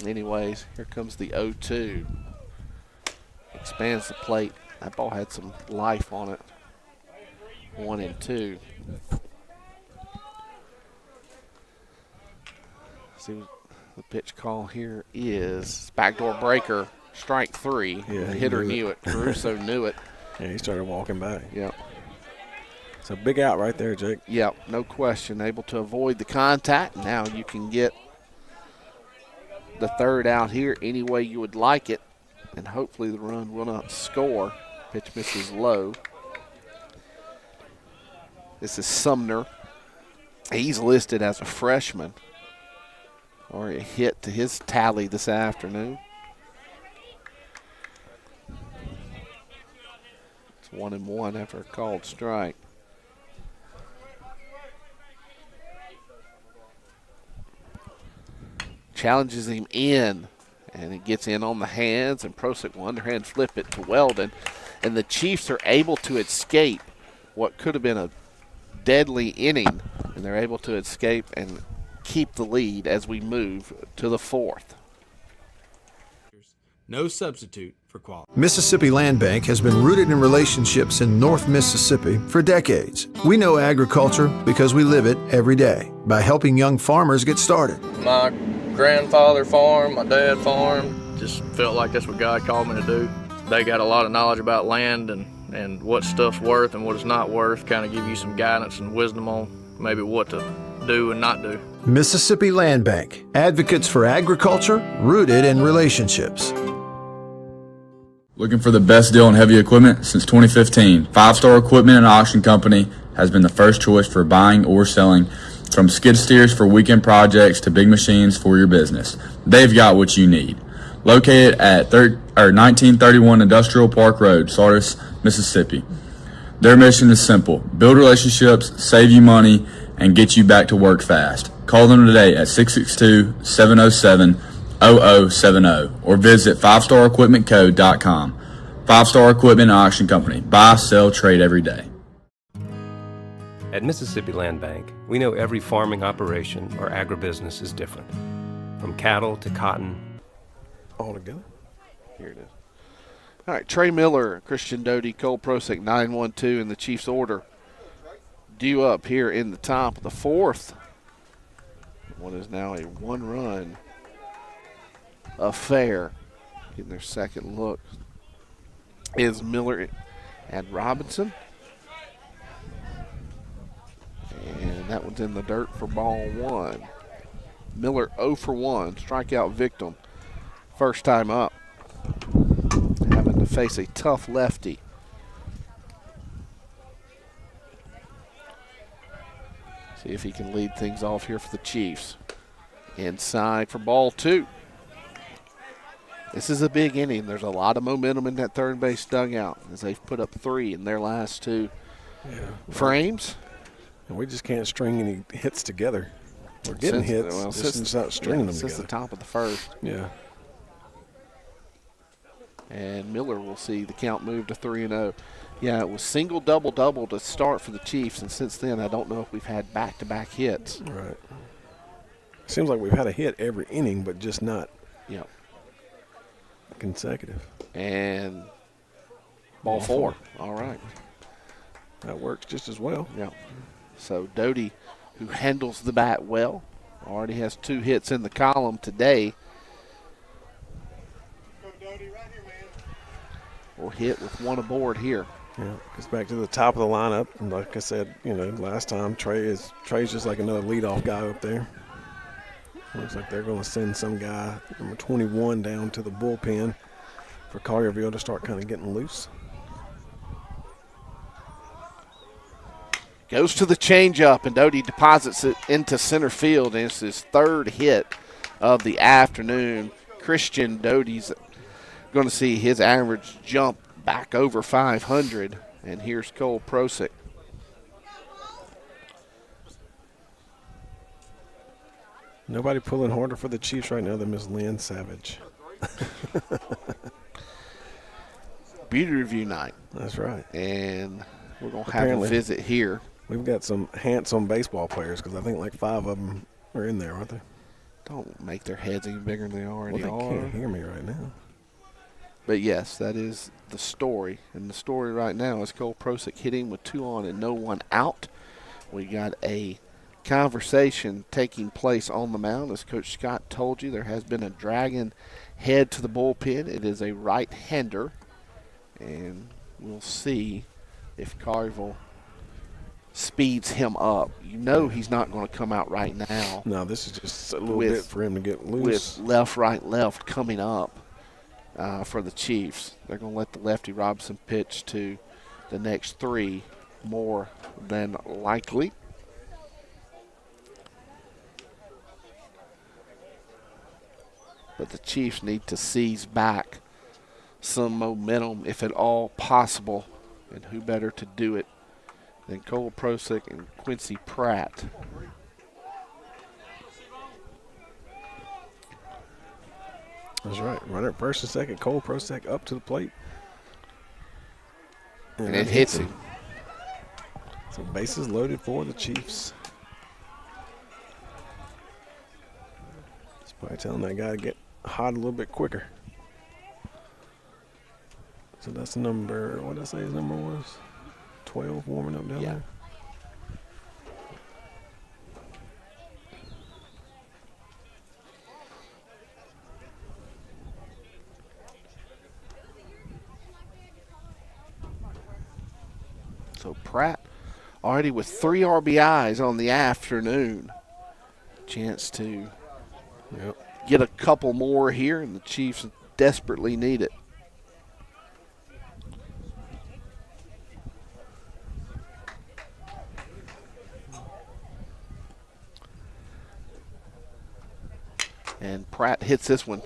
S1: anyways, here comes the 0-2. Expands the plate. That ball had some life on it. 1-2. See, the pitch call here is backdoor breaker, strike 3.
S2: Yeah,
S1: the hitter knew it. Caruso knew it.
S2: Yeah, he started walking back.
S1: Yep.
S2: It's a big out right there, Jake.
S1: Yep, no question. Able to avoid the contact. Now you can get the third out here any way you would like it, and hopefully the run will not score. Pitch misses low. This is Sumner. He's listed as a freshman, or a hit to his tally this afternoon. It's 1-1 after a called strike. Challenges him in, and it gets in on the hands, and Prosick will underhand flip it to Weldon, and the Chiefs are able to escape what could have been a deadly inning, and they're able to escape and keep the lead as we move to the fourth.
S8: No substitute for quality.
S9: Mississippi Land Bank has been rooted in relationships in North Mississippi for decades. We know agriculture because we live it every day by helping young farmers get started.
S10: My grandfather farmed, my dad farmed, just felt like that's what God called me to do. They got a lot of knowledge about land and what stuff's worth and what it's not worth, kind of give you some guidance and wisdom on maybe what to do and not do.
S9: Mississippi Land Bank, advocates for agriculture rooted in relationships.
S11: Looking for the best deal on heavy equipment? Since 2015, 5-Star Equipment and Auction Company has been the first choice for buying or selling, from skid steers for weekend projects to big machines for your business. They've got what you need. Located at 1931 Industrial Park Road, Sardis, Mississippi. Their mission is simple: build relationships, save you money, and get you back to work fast. Call them today at 662-707-0070 or visit 5starequipmentco.com. 5-Star Equipment and Auction Company. Buy, sell, trade every day.
S4: At Mississippi Land Bank, we know every farming operation or agribusiness is different. From cattle to cotton.
S2: All together.
S1: Here it is. All right, Trey Miller, Christian Doty, Cole Prosick, 9-1-2 in the Chiefs order. Due up here in the top of the fourth. What is now a one-run affair. Getting their second look is Miller and Robinson. And that one's in the dirt for ball one. Miller 0 for 1, strikeout victim. First time up. Having to face a tough lefty. See if he can lead things off here for the Chiefs. Inside for ball 2. This is a big inning. There's a lot of momentum in that third base dugout as they've put up 3 in their last 2 frames.
S2: And we just can't string any hits together. We're getting hits, just not stringing them
S1: since
S2: together.
S1: the top of the first.
S2: Yeah.
S1: And Miller will see the count move to 3-0. Yeah, it was single, double, double to start for the Chiefs, and since then I don't know if we've had back-to-back hits.
S2: Right. Seems like we've had a hit every inning, but just not consecutive.
S1: And ball 4. All right.
S2: That works just as well.
S1: Yeah. So Doty, who handles the bat well, already has 2 hits in the column today. Will hit with 1 aboard here.
S2: Yeah, gets back to the top of the lineup. And like I said, last time, Trey's just like another leadoff guy up there. Looks like they're going to send some guy, number 21, down to the bullpen for Collierville to start kind of getting loose.
S1: Goes to the changeup, and Doty deposits it into center field, and it's his 3rd hit of the afternoon. Christian Doty's going to see his average jump back over 500, and here's Cole Prosick.
S2: Nobody pulling harder for the Chiefs right now than Miss Lynn Savage.
S1: Beauty review night.
S2: That's right.
S1: And we're going to have a visit here.
S2: We've got some handsome baseball players because I think like 5 of them are in there, aren't they?
S1: Don't make their heads any bigger than they already
S2: Well, they
S1: are.
S2: can't hear me right now.
S1: But, yes, that is the story. And the story right now is Cole Prosick hitting with 2 on and no one out. We got a conversation taking place on the mound. As Coach Scott told you, there has been a dragon head to the bullpen. It is a right-hander. And we'll see if Collierville speeds him up. You know he's not going to come out right now.
S2: No, this is just a little bit for him to get loose.
S1: With left, right, left coming up for the Chiefs. They're going to let the lefty Robinson pitch to the next 3 more than likely. But the Chiefs need to seize back some momentum, if at all possible. And who better to do it than Cole Prosick and Quincy Pratt.
S2: That's right. Runner at first and second. Cole Prosick up to the plate.
S1: And it hits him.
S2: So bases loaded for the Chiefs. It's probably telling that guy to get hot a little bit quicker. So that's number, what did I say his number was? 12 warming up down there?
S1: So Pratt already with 3 RBIs on the afternoon. Chance to get a couple more here, and the Chiefs desperately need it. And Pratt hits this one.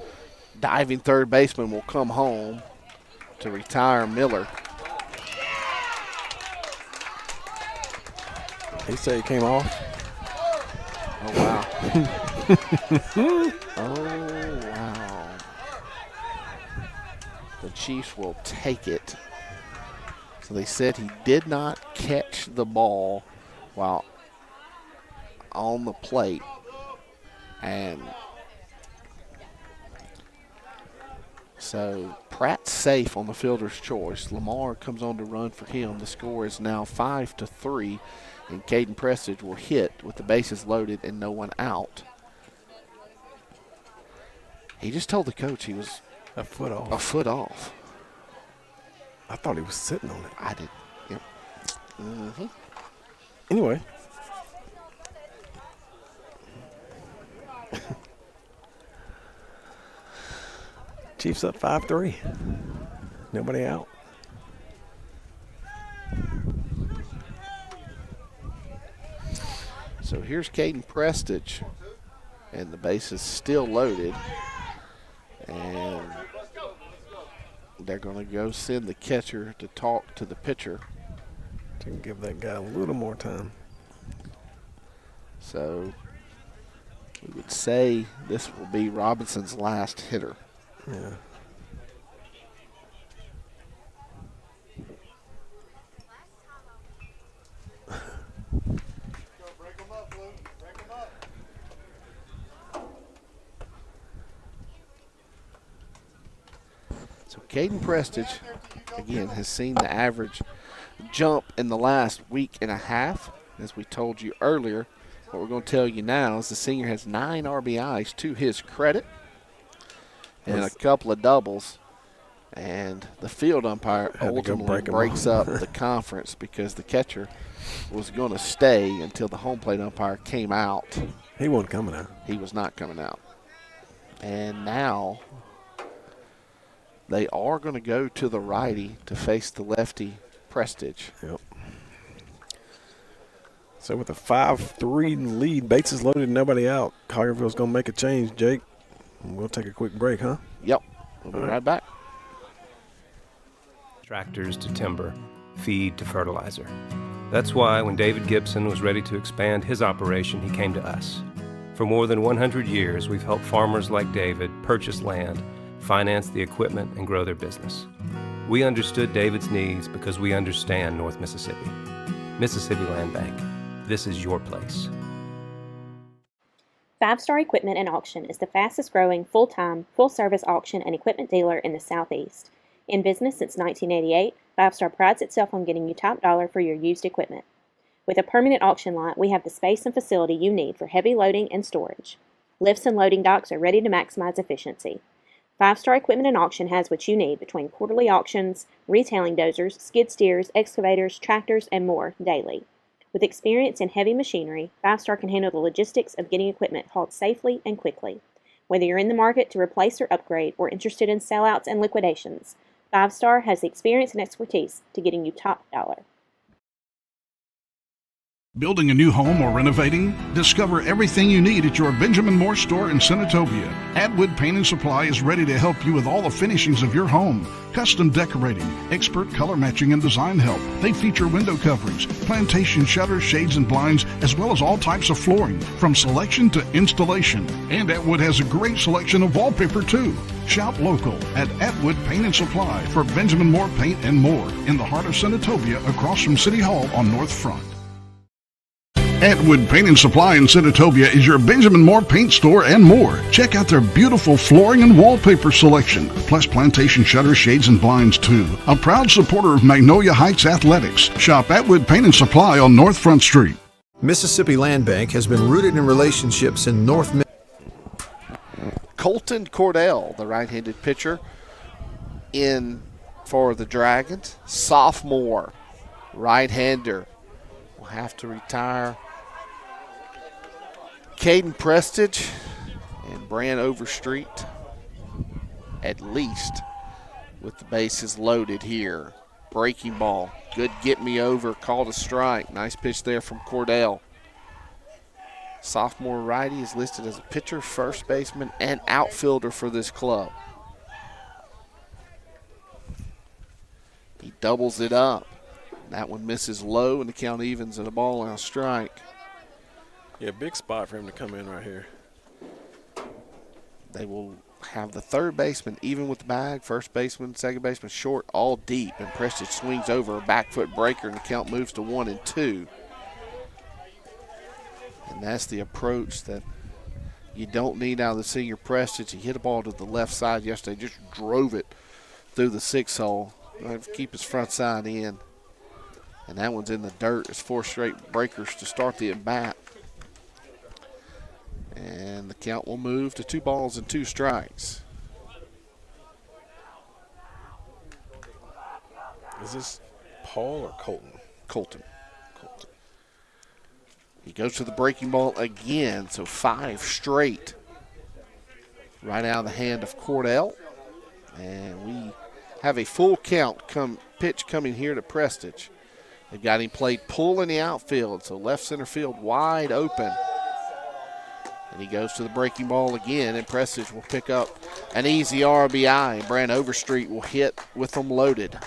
S1: Diving third baseman will come home to retire Miller.
S2: He said he came off.
S1: Oh, wow. Oh, wow. The Chiefs will take it. So they said he did not catch the ball while on the plate. And so Pratt's safe on the fielder's choice. Lamar comes on to run for him. The score is now 5-3, and Caden Prestige will hit with the bases loaded and no one out. He just told the coach he was
S2: a foot off.
S1: A foot off.
S2: I thought he was sitting on it.
S1: I did. Yep. Mm-hmm.
S2: Anyway. Chiefs up 5-3. Nobody out.
S1: So here's Caden Prestige, and the base is still loaded. And they're going to go send the catcher to talk to the pitcher.
S2: To give that guy a little more time.
S1: So we would say this will be Robinson's last hitter.
S2: Yeah.
S1: So Caden Prestige, again, has seen the average jump in the last week and a half. As we told you earlier, what we're going to tell you now is the senior has 9 RBIs to his credit and a couple of doubles. And the field umpire ultimately breaks up the conference because the catcher was going to stay until the home plate umpire came out.
S2: He wasn't coming out.
S1: He was not coming out. And now they are going to go to the righty to face the lefty Prestige.
S2: Yep. So with a 5-3 lead, Bates is loaded, nobody out. Collierville's going to make a change, Jake. We'll take a quick break, huh?
S1: Yep. We'll be right back.
S4: Tractors to timber, feed to fertilizer. That's why when David Gibson was ready to expand his operation, he came to us. For more than 100 years, we've helped farmers like David purchase land, finance the equipment, and grow their business. We understood David's needs because we understand North Mississippi. Mississippi Land Bank. This is your place.
S12: 5-Star Equipment and Auction is the fastest growing full-time, full-service auction and equipment dealer in the Southeast. In business since 1988, 5-Star prides itself on getting you top dollar for your used equipment. With a permanent auction lot, we have the space and facility you need for heavy loading and storage. Lifts and loading docks are ready to maximize efficiency. 5-Star Equipment and Auction has what you need between quarterly auctions, retailing dozers, skid steers, excavators, tractors, and more daily. With experience in heavy machinery, 5-Star can handle the logistics of getting equipment hauled safely and quickly. Whether you're in the market to replace or upgrade or interested in sellouts and liquidations, 5-Star has the experience and expertise to getting you top dollar.
S13: Building a new home or renovating? Discover everything you need at your Benjamin Moore store in Senatobia. Atwood Paint and Supply is ready to help you with all the finishings of your home. Custom decorating, expert color matching and design help. They feature window coverings, plantation shutters, shades and blinds, as well as all types of flooring, from selection to installation. And Atwood has a great selection of wallpaper too. Shop local at Atwood Paint and Supply for Benjamin Moore Paint and more in the heart of Senatobia across from City Hall on North Front. Atwood Paint and Supply in Senatobia is your Benjamin Moore paint store and more. Check out their beautiful flooring and wallpaper selection, plus plantation shutters, shades, and blinds too. A proud supporter of Magnolia Heights Athletics. Shop Atwood Paint and Supply on North Front Street.
S9: Mississippi Land Bank has been rooted in relationships in North
S1: Colton Cordell, the right-handed pitcher, in for the Dragons. Sophomore, right-hander, will have to retire. Caden Prestige and Bran Overstreet, at least, with the bases loaded here. Breaking ball, good get me over, called a strike. Nice pitch there from Cordell. Sophomore righty is listed as a pitcher, first baseman, and outfielder for this club. He doubles it up. That one misses low, and the count evens at a ball and a strike.
S2: Yeah, big spot for him to come in right here.
S1: They will have the third baseman even with the bag, first baseman, second baseman short, all deep, and Prestige swings over a back foot breaker, and the count moves to 1-2. And that's the approach that you don't need out of the senior Prestige. He hit a ball to the left side yesterday, just drove it through the 6-hole. Keep his front side in. And that one's in the dirt. It's 4 straight breakers to start the at-bat. And the count will move to 2 balls and 2 strikes.
S2: Is this Paul or Colton?
S1: Colton. He goes to the breaking ball again, so 5 straight. Right out of the hand of Cordell. And we have a full count pitch coming here to Prestige. They've got him played pull in the outfield, so left center field wide open. And he goes to the breaking ball again, and Prestige will pick up an easy RBI, and Brand Overstreet will hit with them loaded.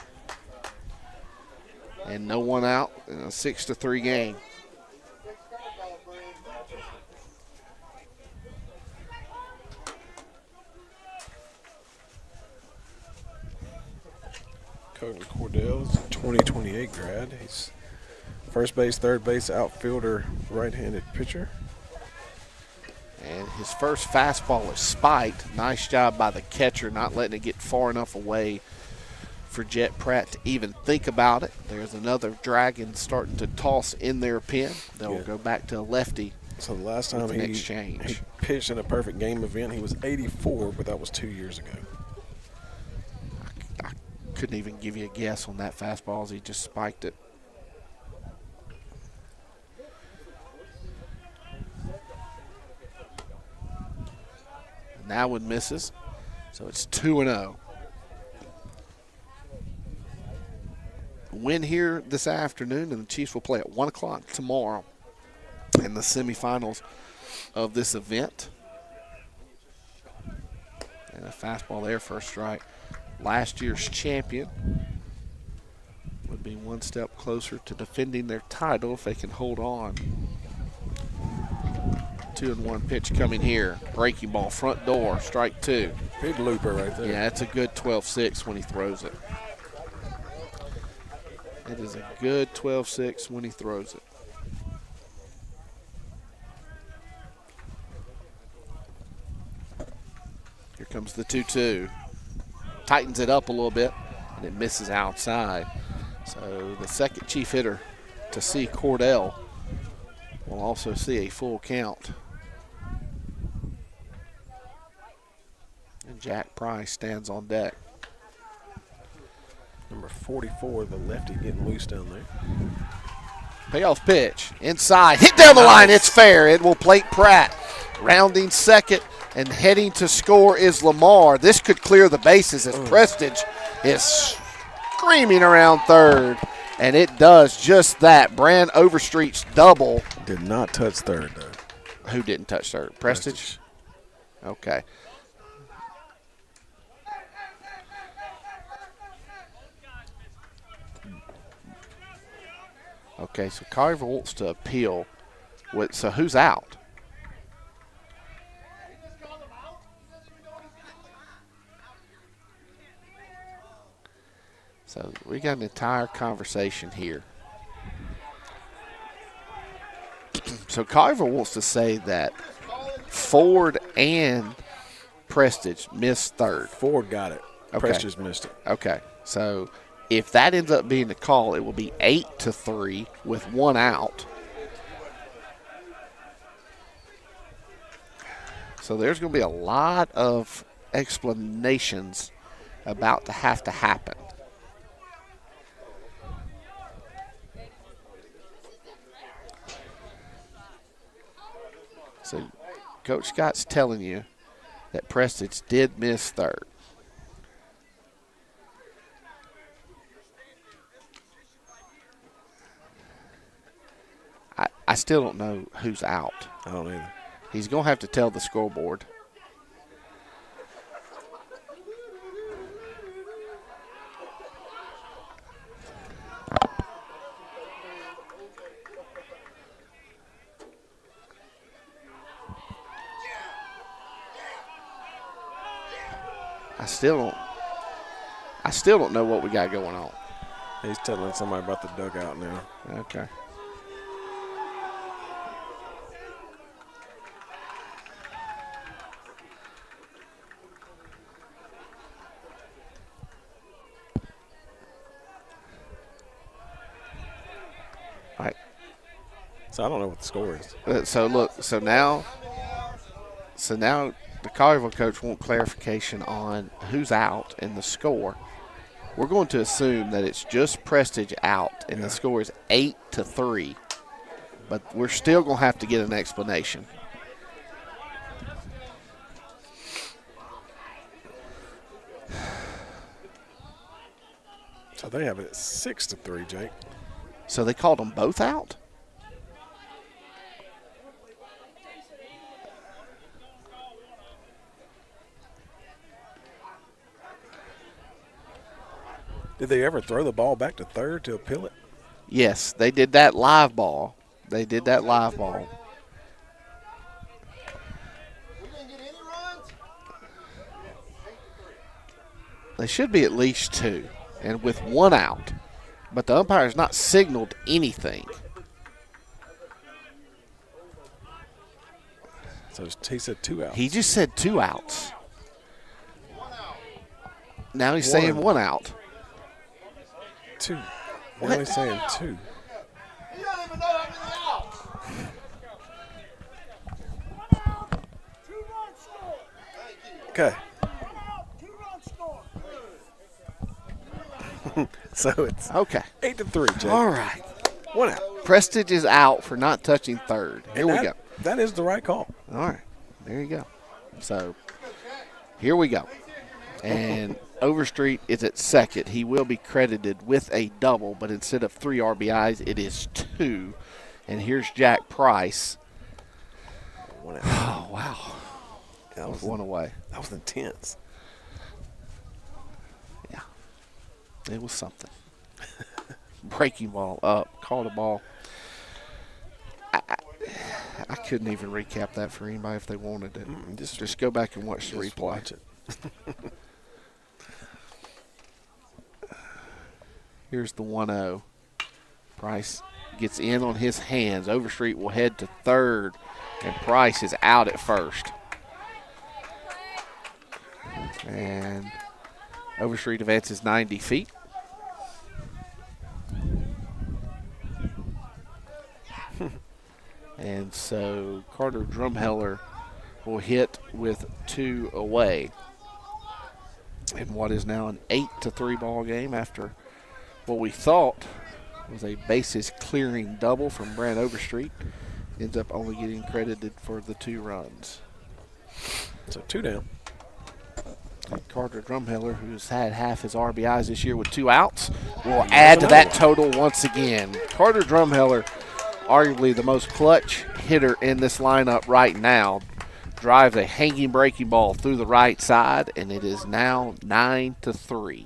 S1: And no one out in a 6-3 game.
S2: Colton Cordell's a 2028 grad. He's first base, third base, outfielder, right-handed pitcher.
S1: And his first fastball is spiked. Nice job by the catcher not letting it get far enough away for Jet Pratt to even think about it. There's another Dragon starting to toss in their pen. They'll go back to a lefty.
S2: So the last time he pitched in a perfect game event, he was 84, but that was 2 years ago.
S1: I couldn't even give you a guess on that fastball as he just spiked it. And that one misses, so it's 2-0. Win here this afternoon, and the Chiefs will play at 1 o'clock tomorrow in the semifinals of this event. And a fastball there for a strike. Last year's champion would be one step closer to defending their title if they can hold on. 2-1 pitch coming here. Breaking ball, front door, strike 2.
S2: Big looper right there.
S1: Yeah, it's a good 12-6 when he throws it. It is a good 12-6 when he throws it. Here comes the 2-2. Tightens it up a little bit, and it misses outside. So the second Chief hitter to see Cordell will also see a full count. And Jack Price stands on deck.
S2: Number 44, the lefty getting loose down there.
S1: Payoff pitch, inside, hit down the line, it's fair. It will plate Pratt. Rounding second and heading to score is Lamar. This could clear the bases as Prestige is screaming around third, and it does just that. Brand Overstreet's double.
S2: Did not touch third, though.
S1: Who didn't touch third? Prestige? Okay. Okay, so Collierville wants to appeal. So who's out? So we got an entire conversation here. So Collierville wants to say that Ford and Prestige missed third.
S2: Ford got it.
S1: Okay.
S2: Prestige missed it.
S1: Okay, so if that ends up being the call, it will be 8-3 with one out. So there's going to be a lot of explanations about to have to happen. So Coach Scott's telling you that Prestige did miss third. I still don't know who's out.
S2: I don't either.
S1: He's going to have to tell the scoreboard. I still don't know what we got going on.
S2: He's telling somebody about the dugout now.
S1: Okay. All right.
S2: So I don't know what the score is.
S1: So now the Collierville coach wants clarification on who's out in the score. We're going to assume that it's just Prestige out, and the score is 8-3. But we're still going to have to get an explanation.
S2: So they have it at 6-3, Jake.
S1: So they called them both out?
S2: Did they ever throw the ball back to third to appeal it?
S1: Yes, they did that live ball. They did that live ball. They should be at least 2, and with 1 out. But the umpire has not signaled anything.
S2: So he said 2 outs.
S1: He just said 2 outs. Now he's saying 1 out.
S2: 2. Now he's saying 2. Okay. So it's
S1: okay.
S2: 8-3, Jake.
S1: All right.
S2: 1 out.
S1: Prestige is out for not touching third. Here we go.
S2: That is the right call.
S1: All right. There you go. So here we go. And Overstreet is at second. He will be credited with a double, but instead of 3 RBIs, it is 2. And here's Jack Price.
S2: 1 out.
S1: Oh, wow. That was 1 away.
S2: That was intense.
S1: Yeah. It was something. Breaking ball up. Called a ball. I couldn't even recap that for anybody if they wanted it. Just go back and watch the replay.
S2: Watch it.
S1: Here's the 1-0. Price gets in on his hands. Overstreet will head to third, and Price is out at first. And Overstreet advances 90 feet. And so Carter Drumheller will hit with 2 away in what is now an 8-3 ball game after what we thought was a bases clearing double from Brant Overstreet. Ends up only getting credited for the 2 runs.
S2: So 2 down.
S1: And Carter Drumheller, who's had half his RBIs this year with 2 outs, will add to that total once again. Carter Drumheller, arguably the most clutch hitter in this lineup right now, drives a hanging breaking ball through the right side, and it is now 9-3.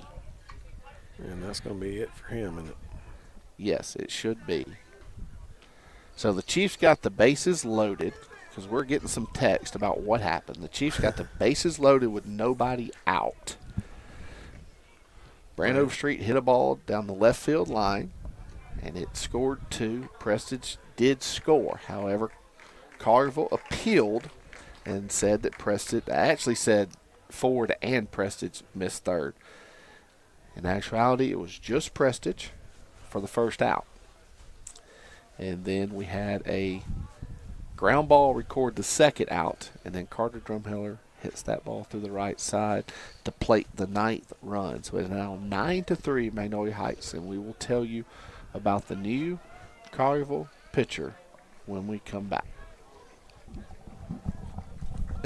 S2: And that's going to be it for him, isn't it?
S1: Yes, it should be. So the Chiefs got the bases loaded, because we're getting some text about what happened. The Chiefs got the bases loaded with nobody out. Brant Overstreet hit a ball down the left field line, and it scored 2. Prestige did score. However, Collierville appealed and said that Prestige, actually said Ford and Prestige missed third. In actuality, it was just Prestige for the first out. And then we had a ground ball record the second out, and then Carter Drumheller hits that ball through the right side to plate the 9th run. So it's now 9-3 Magnolia Heights, and we will tell you about the new Collierville pitcher when we come back.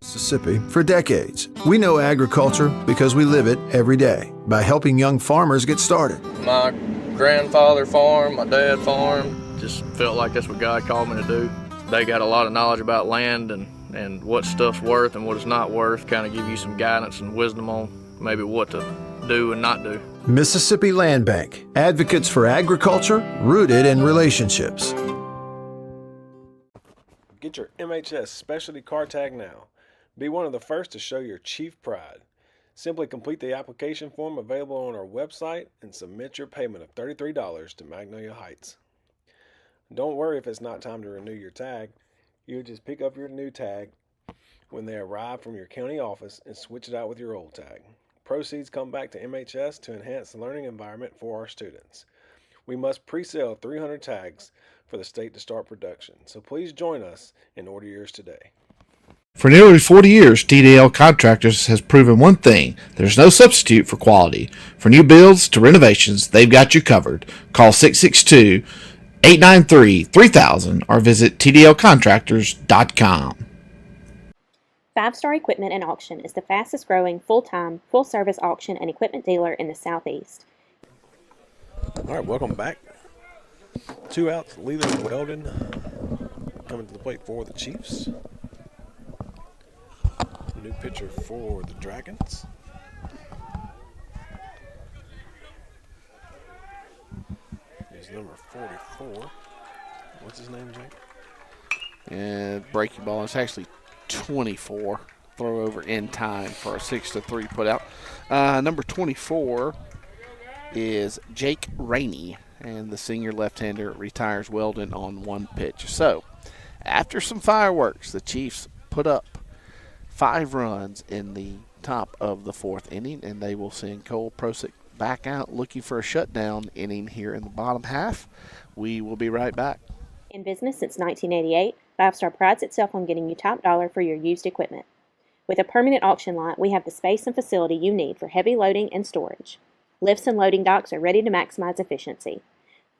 S9: Mississippi for decades. We know agriculture because we live it every day by helping young farmers get started.
S10: My grandfather farmed, my dad farmed. Just felt like that's what God called me to do. They got a lot of knowledge about land and what stuff's worth and what it's not worth, kind of give you some guidance and wisdom on maybe what to do and not do.
S9: Mississippi Land Bank, advocates for agriculture rooted in relationships.
S2: Get your MHS specialty car tag now. Be one of the first to show your Chief pride. Simply complete the application form available on our website and submit your payment of $33 to Magnolia Heights. Don't worry if it's not time to renew your tag. You just pick up your new tag when they arrive from your county office and switch it out with your old tag. Proceeds come back to MHS to enhance the learning environment for our students. We must pre-sale 300 tags for the state to start production, so please join us and order yours today.
S14: For nearly 40 years, TDL Contractors has proven one thing: there's no substitute for quality. For new builds to renovations, they've got you covered. Call 662-893-3000 or visit tdlcontractors.com.
S12: 5-Star Equipment and Auction is the fastest growing full-time, full-service auction and equipment dealer in the Southeast.
S2: All right, welcome back. 2 outs, Leland Weldon coming to the plate for the Chiefs. New pitcher for the Dragons. is number 44. What's his name, Jake?
S1: And breaking ball. It's actually 24. Throw over in time for a 6-3 put out. Number 24 is Jake Rainey, and the senior left-hander retires Weldon on 1 pitch. So, after some fireworks, the Chiefs put up 5 runs in the top of the 4th inning, and they will send Cole Prosick back out looking for a shutdown inning here in the bottom half. We will be right back.
S12: In business since 1988, 5-Star prides itself on getting you top dollar for your used equipment. With a permanent auction lot, we have the space and facility you need for heavy loading and storage. Lifts and loading docks are ready to maximize efficiency.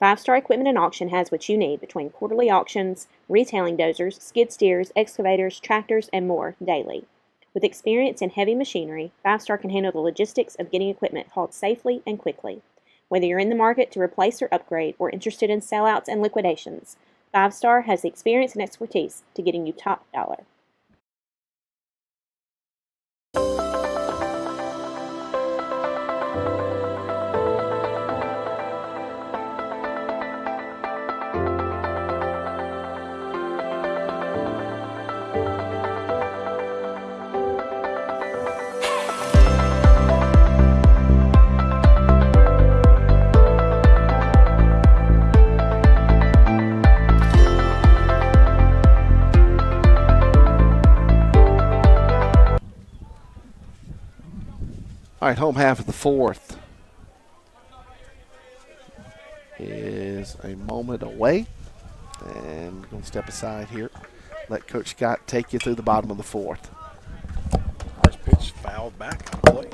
S12: 5-Star Equipment and Auction has what you need between quarterly auctions, retailing dozers, skid steers, excavators, tractors, and more daily. With experience in heavy machinery, 5-Star can handle the logistics of getting equipment hauled safely and quickly. Whether you're in the market to replace or upgrade or interested in sellouts and liquidations, 5-Star has the experience and expertise to getting you top dollar.
S1: All right, home half of the 4th is a moment away. And we're going to step aside here. Let Coach Scott take you through the bottom of the 4th.
S2: First pitch fouled back out of play.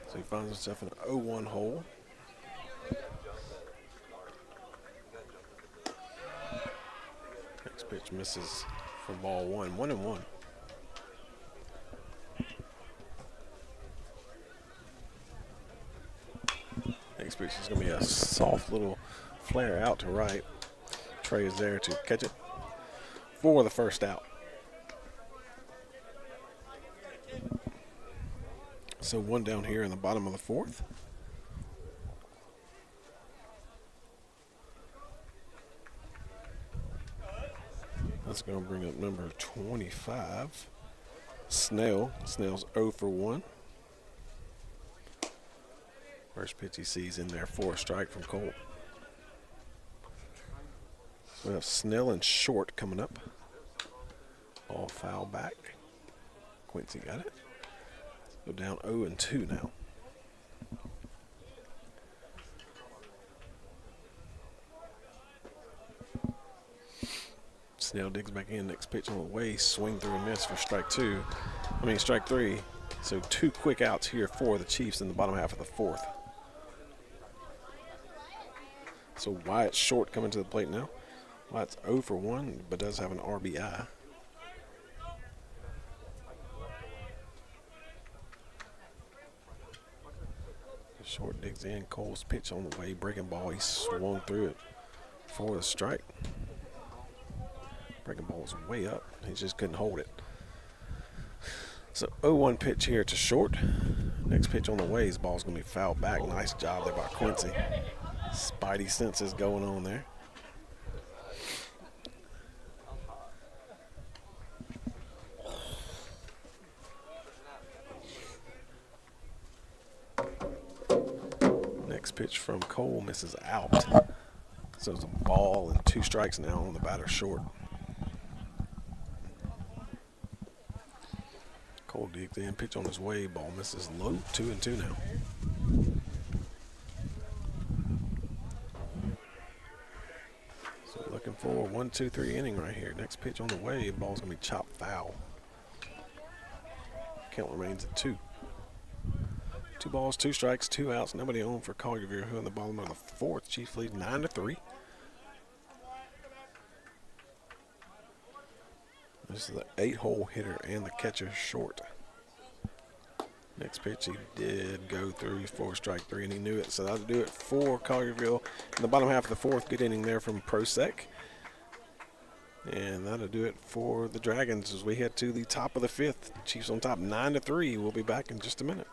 S2: So he finds himself in an 0-1 hole. Next pitch misses for ball 1, 1-1. Next pitch is going to be a soft little flare out to right. Trey is there to catch it for the first out. So 1 down here in the bottom of the 4th. That's going to bring up number 25, Snell. Snell's 0 for 1. First pitch he sees in there for a strike from Cole. So we have Snell and short coming up. All foul back. Quincy got it. Go down 0-2 now. Snell digs back in. Next pitch on the way. Swing through and miss for strike 3. So 2 quick outs here for the Chiefs in the bottom half of the 4th. So Wyatt Short coming to the plate now. Wyatt's 0 for 1, but does have an RBI. Short digs in. Cole's pitch on the way. Breaking ball. He swung through it for the strike. Breaking ball was way up. He just couldn't hold it. So 0-1 pitch here to Short. Next pitch on the way. His ball's going to be fouled back. Nice job there by Quincy. Spidey senses going on there. Next pitch from Cole misses out. So it's a ball and 2 strikes now on the batter Short. Cole digs in, pitch on his way, ball misses low, 2-2 now. So looking for a 1-2-3 inning right here. Next pitch on the way, ball's gonna be chopped foul. Count remains at 2. 2 balls, 2 strikes, 2 outs. Nobody on for Collierville, who in the bottom of the 4th. Chiefs lead 9-3. This is the 8-hole hitter and the catcher Short. Next pitch he did go through for strike 3, and he knew it. So that'll do it for Collierville in the bottom half of the 4th. Good inning there from Prosek. And that'll do it for the Dragons as we head to the top of the fifth. Chiefs on top 9-3. We'll be back in just a minute.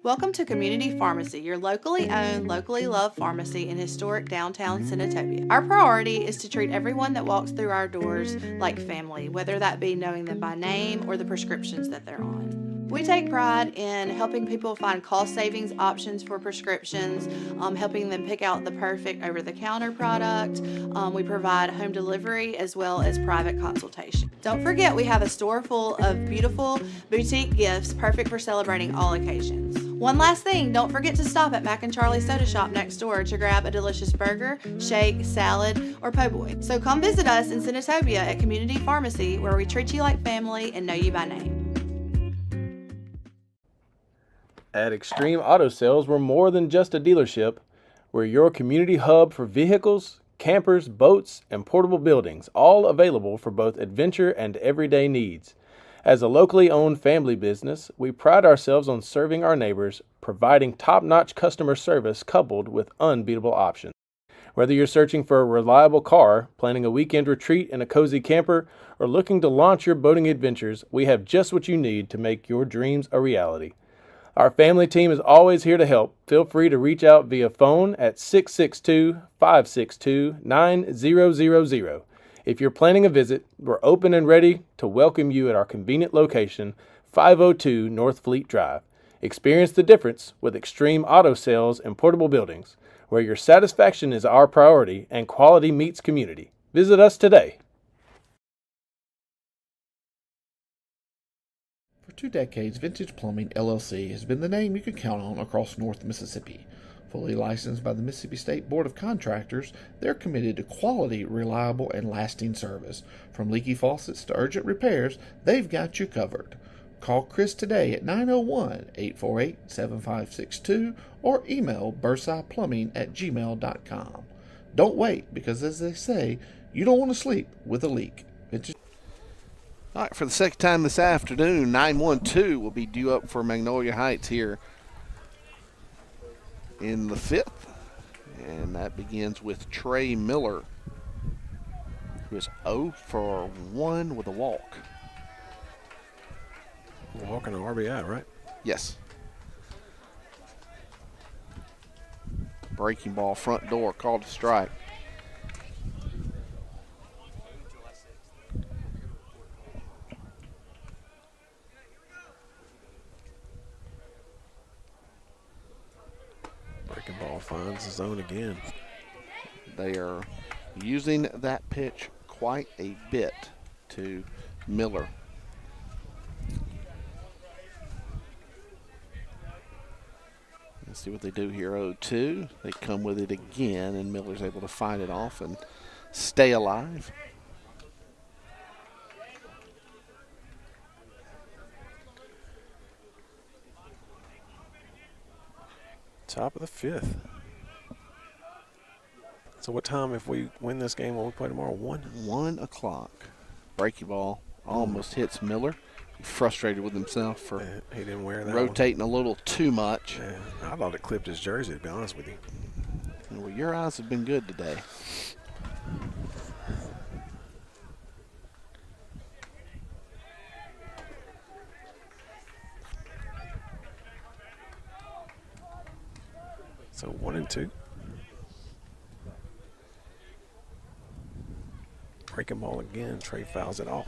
S15: Welcome to Community Pharmacy, your locally owned, locally loved pharmacy in historic downtown Senatobia. Our priority is to treat everyone that walks through our doors like family, whether that be knowing them by name or the prescriptions that they're on. We take pride in helping people find cost savings options for prescriptions, helping them pick out the perfect over-the-counter product. We provide home delivery as well as private consultation. Don't forget, we have a store full of beautiful boutique gifts perfect for celebrating all occasions. One last thing, don't forget to stop at Mac and Charlie's Soda Shop next door to grab a delicious burger, shake, salad, or po' boy. So come visit us in Senatobia at Community Pharmacy, where we treat you like family and know you by name.
S2: At Extreme Auto Sales, we're more than just a dealership. We're your community hub for vehicles, campers, boats, and portable buildings, all available for both adventure and everyday needs. As a locally owned family business, we pride ourselves on serving our neighbors, providing top-notch customer service coupled with unbeatable options. Whether you're searching for a reliable car, planning a weekend retreat in a cozy camper, or looking to launch your boating adventures, we have just what you need to make your dreams a reality. Our family team is always here to help. Feel free to reach out via phone at 662-562-9000. If you're planning a visit, we're open and ready to welcome you at our convenient location, 502 North Fleet Drive. Experience the difference with Extreme Auto Sales and Portable Buildings, where your satisfaction is our priority and quality meets community. Visit us today.
S14: For 2 decades, Vintage Plumbing, LLC has been the name you can count on across North Mississippi. Fully licensed by the Mississippi State Board of Contractors, they're committed to quality, reliable, and lasting service. From leaky faucets to urgent repairs, they've got you covered. Call Chris today at 901-848-7562 or email bursiplumbing@gmail.com. Don't wait, because as they say, you don't want to sleep with a leak.
S1: All right, for the second time this afternoon, 9-1-2 will be due up for Magnolia Heights here in the fifth. And that begins with Trey Miller, who is 0 for 1 with a walk.
S2: Walk and an RBI, right?
S1: Yes. Breaking ball, front door, called a strike.
S2: Breaking ball finds the zone again.
S1: They are using that pitch quite a bit to Miller. Let's see what they do here. 0-2. They come with it again, and Miller's able to fight it off and stay alive.
S2: Top of the fifth. So what time, if we win this game, will we play tomorrow?
S1: 1 o'clock. Breaking ball almost hits Miller. He's frustrated with himself for
S2: he didn't wear that
S1: rotating a little too much.
S2: Yeah, I thought it clipped his jersey, to be honest with you.
S1: Well, your eyes have been good today.
S2: So 1-2. Breaking ball again. Trey fouls it off.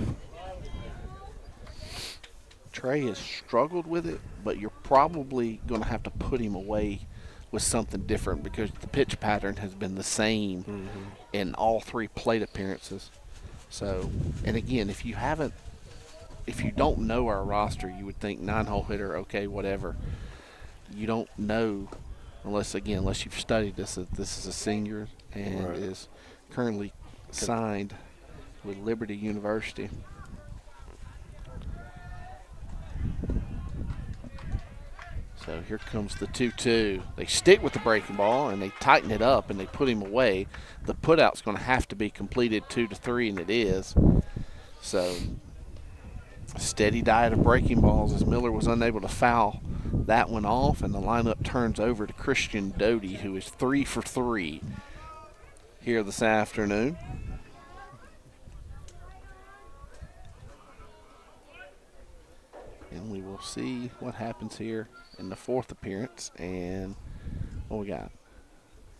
S1: Trey has struggled with it, but you're probably going to have to put him away with something different because the pitch pattern has been the same in all 3 plate appearances. So, and again, if you don't know our roster, you would think 9-hole hitter, okay, whatever. You don't know unless you've studied this, that this is a senior and is currently signed with Liberty University. So here comes the 2-2. They stick with the breaking ball and they tighten it up and they put him away. The putout's going to have to be completed 2-3, and it is. So a steady diet of breaking balls as Miller was unable to foul that one off, and the lineup turns over to Christian Doty, who is 3 for 3. here this afternoon. And we will see what happens here in the fourth appearance. And what we got?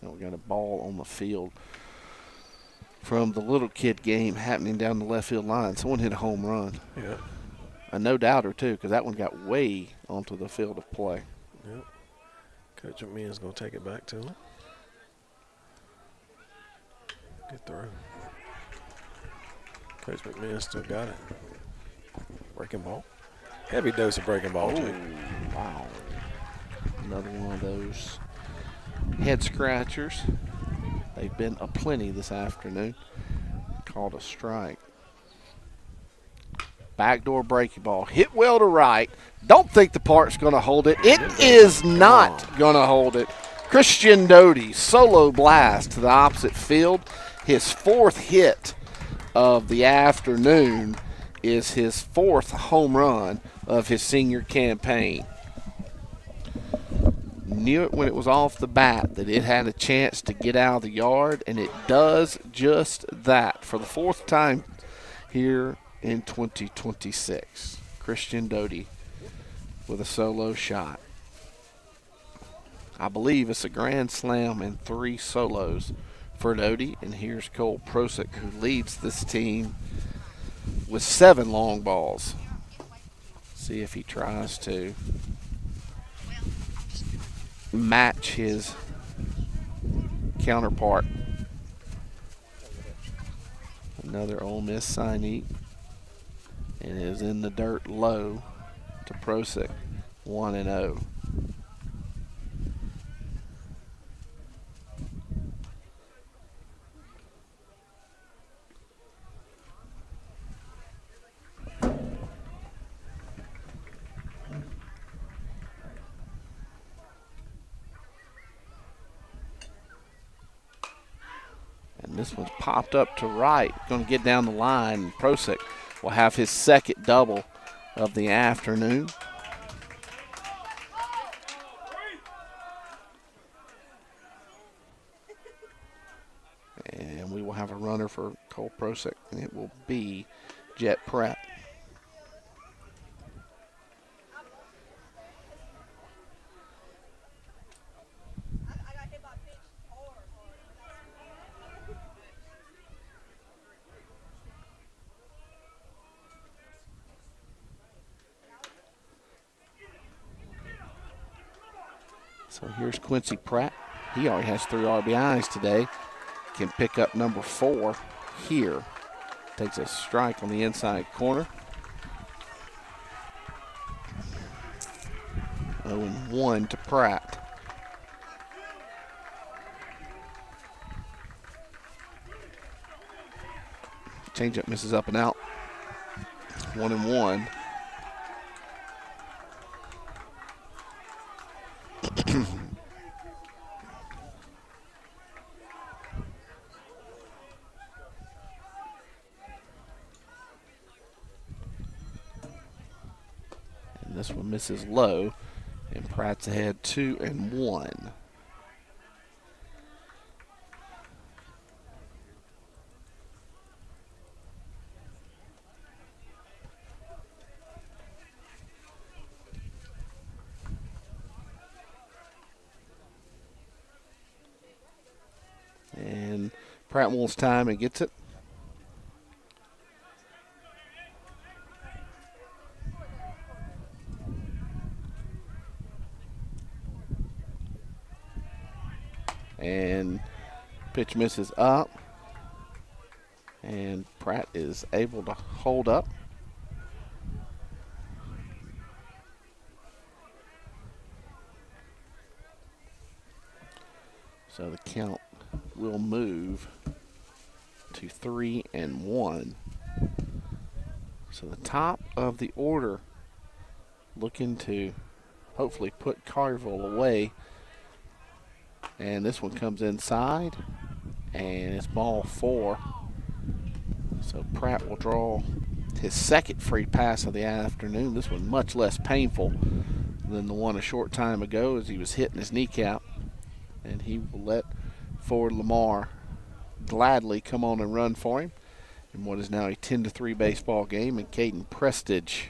S1: We got a ball on the field from the little kid game happening down the left field line. Someone hit a home run.
S2: Yeah.
S1: A no-doubter, too, because that one got way onto the field of play.
S2: Yep. Coach McMahon's going to take it back to him. Good throw. Coach McMahon still got it. Breaking ball. Heavy dose of breaking ball, too.
S1: Wow. Another one of those head scratchers. They've been aplenty this afternoon. Called a strike. Backdoor breaking ball. Hit well to right. Don't think the park's going to hold it. It is not going to hold it. Christian Doty, solo blast to the opposite field. His fourth hit of the afternoon is his fourth home run of his senior campaign. Knew it when it was off the bat that it had a chance to get out of the yard, and it does just that for the fourth time here in 2026. Christian Doty with a solo shot. I believe it's a grand slam and 3 solos for Doty, and here's Cole Prosick, who leads this team with 7 long balls. See if he tries to match his counterpart. Another Ole Miss signee, and is in the dirt low to Prosick, 1-0. This one's popped up to right. Going to get down the line. Prosick will have his second double of the afternoon. And we will have a runner for Cole Prosick, and it will be Jet Pratt. So here's Quincy Pratt. He already has 3 RBIs today. Can pick up number 4 here. Takes a strike on the inside corner. 0-1 to Pratt. Changeup misses up and out. 1-1. This one misses low, and Pratt's ahead 2-1. And Pratt wants time and gets it. And pitch misses up, and Pratt is able to hold up. So the count will move to 3-1. So the top of the order looking to hopefully put Collierville away. And this one comes inside, and it's ball 4. So Pratt will draw his second free pass of the afternoon. This one much less painful than the one a short time ago as he was hitting his kneecap. And he will let forward Lamar gladly come on and run for him in what is now a 10-3 baseball game. And Caden Prestige,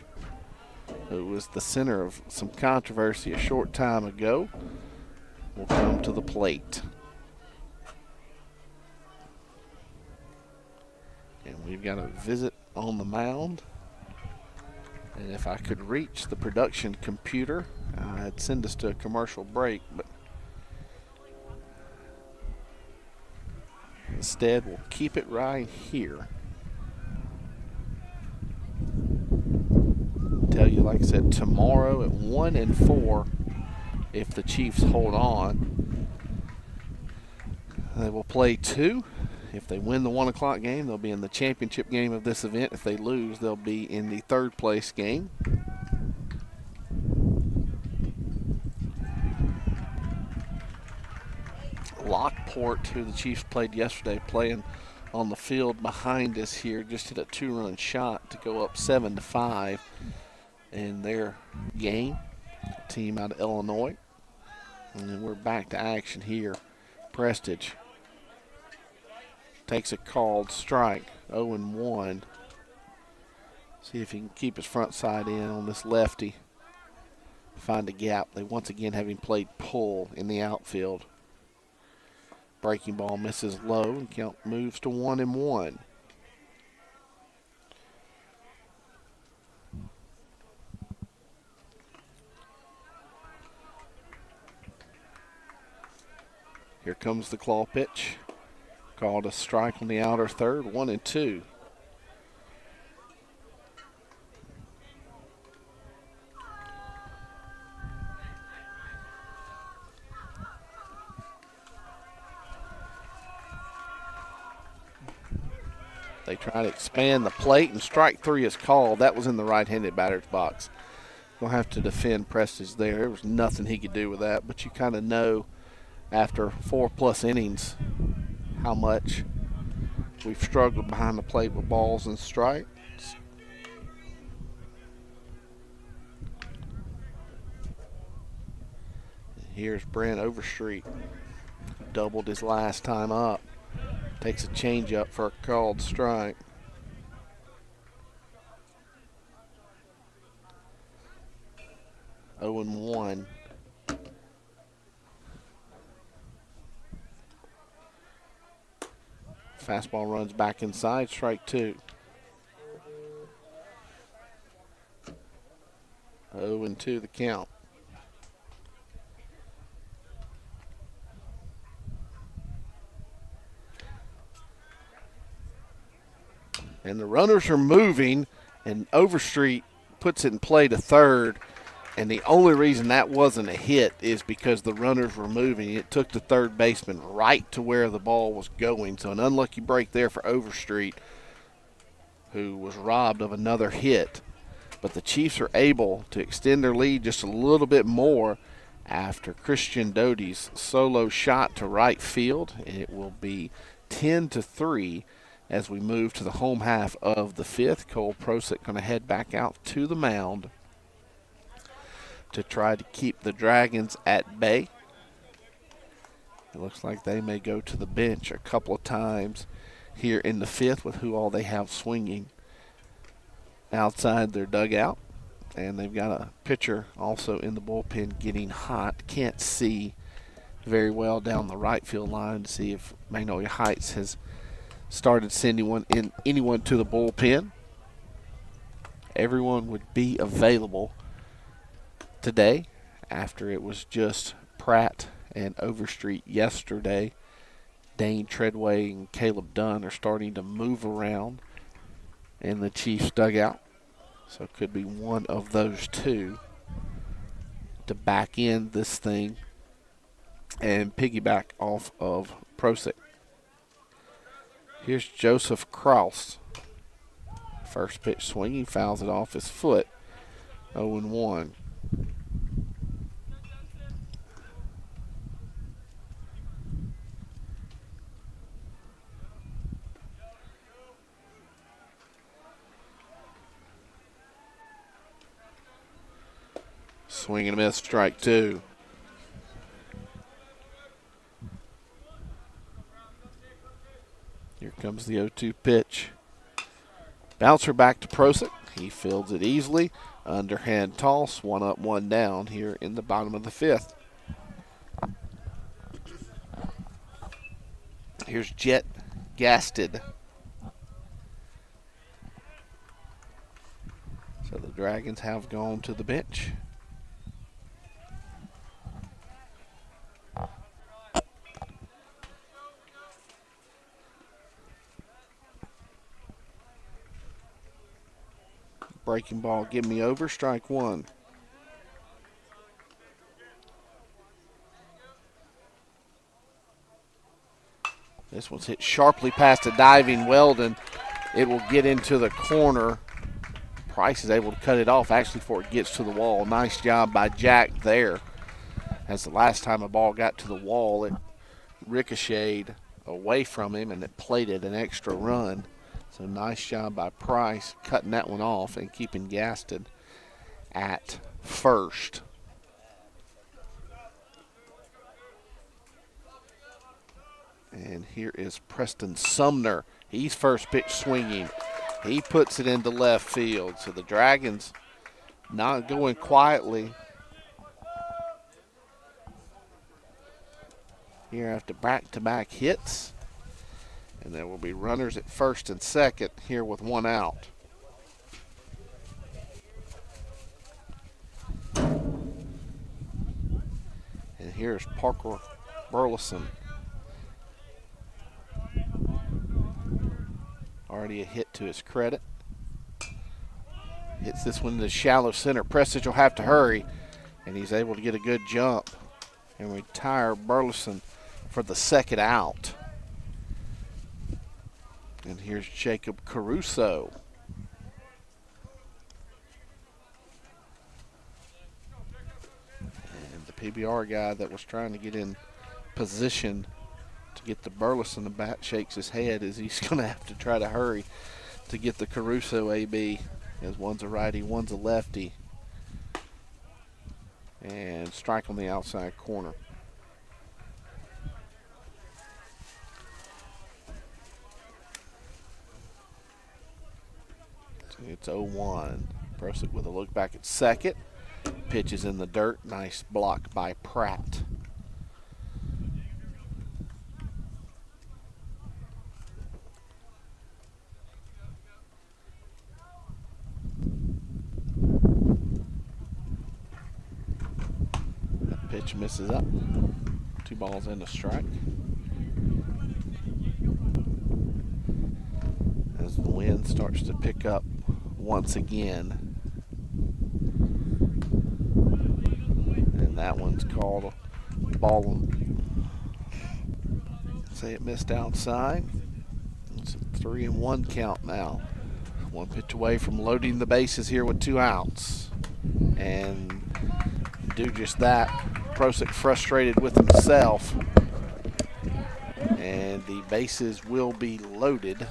S1: who was the center of some controversy a short time ago, will come to the plate. And we've got a visit on the mound. And if I could reach the production computer, I'd send us to a commercial break, but instead we'll keep it right here. Tell you, like I said, tomorrow at 1 and 4, if the Chiefs hold on, they will play 2. If they win the 1 o'clock game, they'll be in the championship game of this event. If they lose, they'll be in the 3rd place game. Lockport, who the Chiefs played yesterday, playing on the field behind us here, just hit a 2-run shot to go up 7-5 in their game. A team out of Illinois. And then we're back to action here. Prestige takes a called strike, 0-1. See if he can keep his front side in on this lefty. Find a gap. They once again have him played pull in the outfield. Breaking ball misses low, and count moves to 1-1. Here comes the claw pitch. Called a strike on the outer third, 1-2. They try to expand the plate, and strike 3 is called. That was in the right-handed batter's box. Going to have to defend Prestige there. There was nothing he could do with that, but you kind of know after 4+ innings how much we've struggled behind the plate with balls and strikes. Here's Brent Overstreet. Doubled his last time up. Takes a changeup for a called strike. Oh and 1. Fastball runs back inside, strike 2. 0-2 the count. And the runners are moving, and Overstreet puts it in play to third. And the only reason that wasn't a hit is because the runners were moving. It took the third baseman right to where the ball was going. So an unlucky break there for Overstreet, who was robbed of another hit. But the Chiefs are able to extend their lead just a little bit more after Christian Doty's solo shot to right field. It will be 10-3 as we move to the home half of the 5th. Cole Prosick going to head back out to the mound to try to keep the Dragons at bay. It looks like they may go to the bench a couple of times here in the 5th with who all they have swinging outside their dugout. And they've got a pitcher also in the bullpen getting hot. Can't see very well down the right field line to see if Magnolia Heights has started sending anyone to the bullpen. Everyone would be available today after it was just Pratt and Overstreet yesterday. Dane Treadway and Caleb Dunn are starting to move around in the Chiefs dugout. So it could be one of those two to back in this thing and piggyback off of Prosick. Here's Joseph Kraus. First pitch swinging, fouls it off his foot. 0-1. Swing and a miss, strike 2. comes the 0-2 pitch. Bouncer back to Prosick. He fields it easily. Underhand toss, 1 up, 1 down here in the bottom of the 5th. Here's Jet Gasted. So the Dragons have gone to the bench. Breaking ball, give me over, strike 1. This one's hit sharply past a diving Weldon. It will get into the corner. Price is able to cut it off actually before it gets to the wall. Nice job by Jack there. As the last time a ball got to the wall, it ricocheted away from him and it plated an extra run. So nice job by Price cutting that one off and keeping Gaston at first. And here is Preston Sumner. He's first pitch swinging. He puts it into left field. So the Dragons not going quietly here after back-to-back hits. And there will be runners at first and second here with 1 out. And here's Parker Burleson. Already a hit to his credit. Hits this one to the shallow center. Prestige will have to hurry, and he's able to get a good jump and retire Burleson for the second out. And here's Jacob Caruso. And the PBR guy that was trying to get in position to get the Burleson the bat shakes his head as he's going to have to try to hurry to get the Caruso AB, as one's a righty, one's a lefty. And strike on the outside corner. It's 0-1. Prosick with a look back at second. Pitch is in the dirt. Nice block by Pratt. That pitch misses up. 2 balls and a strike. As the wind starts to pick up once again. And that one's called a ball. Say it missed outside. It's a 3-1 count now. 1 pitch away from loading the bases here with 2 outs. And do just that. Prosick frustrated with himself. And the bases will be loaded.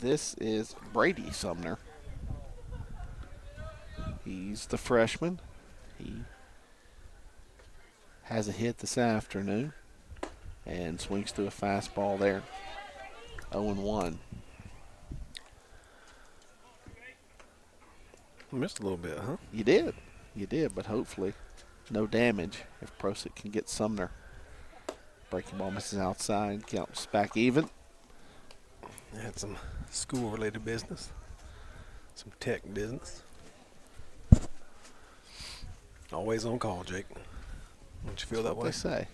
S1: This is Brady Sumner. He's the freshman. He has a hit this afternoon and swings through a fastball there. 0-1.
S2: Missed a little bit, huh?
S1: You did. You did, but hopefully no damage if Prosick can get Sumner. Breaking ball misses outside. Counts back even.
S2: Had some school-related business, some tech business. Always on call, Jake. Don't you feel that way?
S1: They say.